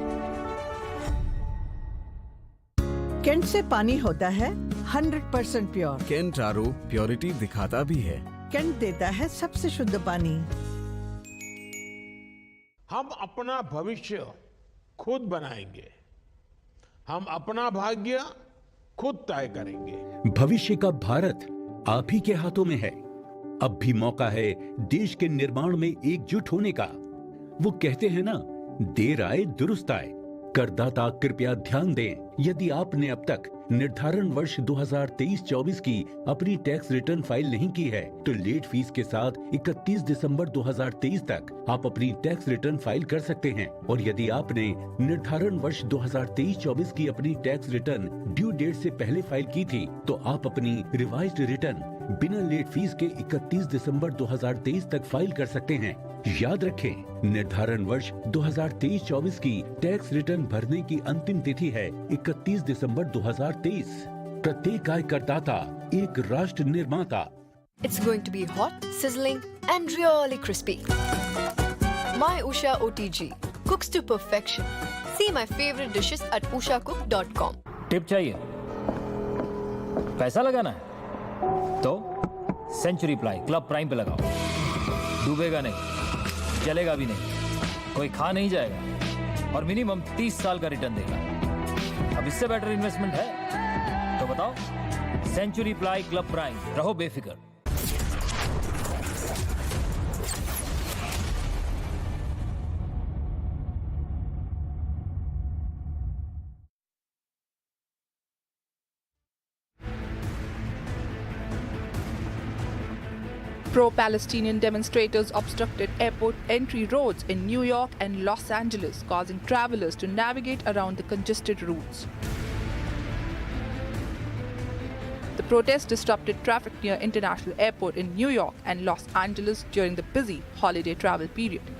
केंट से पानी होता है 100% प्योर। केंट आरओ प्योरिटी दिखाता भी है। केंट देता है सबसे शुद्ध पानी। हम अपना भविष्य खुद बनाएंगे, हम अपना भाग्य खुद तय करेंगे। भविष्य का भारत आप ही के हाथों में है। अब भी मौका है देश के निर्माण में एकजुट होने का। वो कहते हैं ना, देर आए दुरुस्त आए। करदाता कृपया ध्यान दें, यदि आपने अब तक निर्धारण वर्ष 2023-24 की अपनी टैक्स रिटर्न फाइल नहीं की है तो लेट फीस के साथ 31 दिसंबर 2023 तक आप अपनी टैक्स रिटर्न फाइल कर सकते हैं। और यदि आपने निर्धारण वर्ष 2023-24 की अपनी टैक्स रिटर्न ड्यू डेट से पहले फाइल की थी तो आप अपनी रिवाइज्ड रिटर्न बिना लेट फीस के 31 दिसंबर 2023 तक फाइल कर सकते हैं। याद रखें, निर्धारण वर्ष 2023-24 की टैक्स रिटर्न भरने की अंतिम तिथि है 31 दिसंबर 2023। प्रत्येक आय करदाता एक राष्ट्र निर्माता। It's going to be hot, sizzling and really crispy. My Usha OTG cooks to perfection. See my favorite dishes at ushacook.com. Tip चाहिए, पैसा लगाना है तो सेंचुरी प्लाई क्लब प्राइम पे लगाओ। डूबेगा नहीं, चलेगा भी नहीं, कोई खा नहीं जाएगा और मिनिमम 30 साल का रिटर्न देगा। अब इससे बेटर इन्वेस्टमेंट है तो बताओ। सेंचुरी प्लाई क्लब प्राइम, रहो बेफिक्र। Pro-Palestinian demonstrators obstructed airport entry roads in New York and Los Angeles, causing travelers to navigate around the congested routes. The protest disrupted traffic near International Airport in New York and Los Angeles during the busy holiday travel period.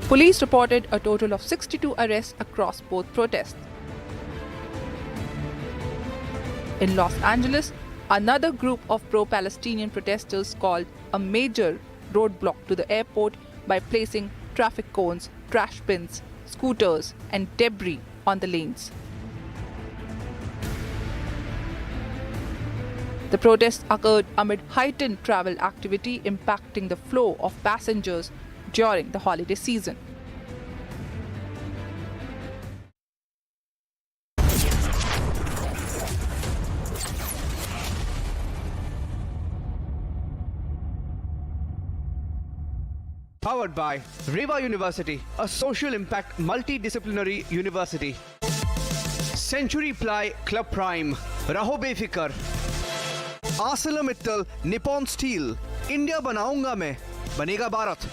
Police reported a total of 62 arrests across both protests. In Los Angeles, another group of pro-Palestinian protesters called a major roadblock to the airport by placing traffic cones, trash bins, scooters, and debris on the lanes. The protests occurred amid heightened travel activity impacting the flow of passengers during the holiday season. Powered by Reva University, a social impact multidisciplinary university. Century Ply Club Prime, रहो बेफिक्र. ArcelorMittal Nippon Steel, India बनाऊंगा मैं, बनेगा Bharat.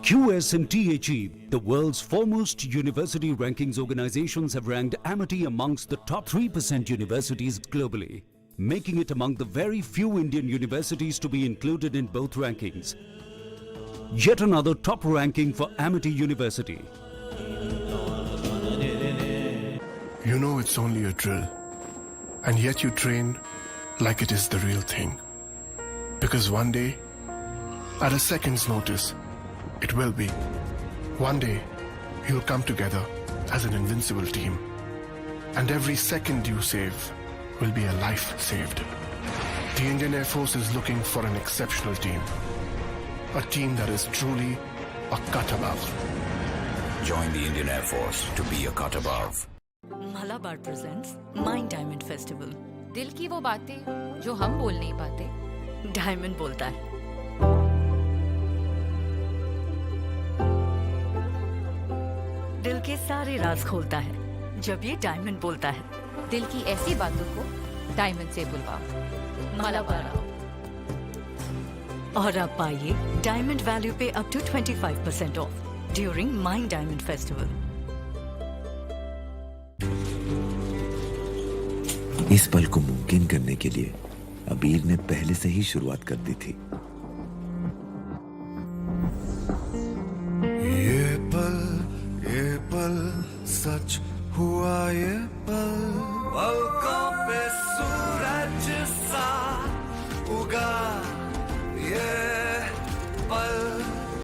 QS and THE, the world's foremost university rankings organizations, have ranked Amity amongst the top 3% universities globally, making it among the very few Indian universities to be included in both rankings. Yet another top ranking for Amity University. You know it's only a drill, and yet you train like it is the real thing. Because one day, at a second's notice, it will be. One day, you'll come together as an invincible team. And every second you save will be a life saved. The Indian Air Force is looking for an exceptional team. A team that is truly a cut above. Join the Indian Air Force to be a cut above. Malabar presents Mind Diamond Festival. दिल की वो बातें जो हम बोल नहीं पाते, diamond बोलता है. दिल के सारे राज खोलता है जब ये डायमंड बोलता है. दिल की ऐसी बातों को डायमंड से बुलवाओ. मलाबार आओ. और अब पाइए डायमंड वैल्यू पे up to 25% off during mind diamond festival. इस पल को मुमकिन करने के लिए अबीर ने पहले से ही शुरुआत कर दी थी. ये पल सच हुआ. ये पल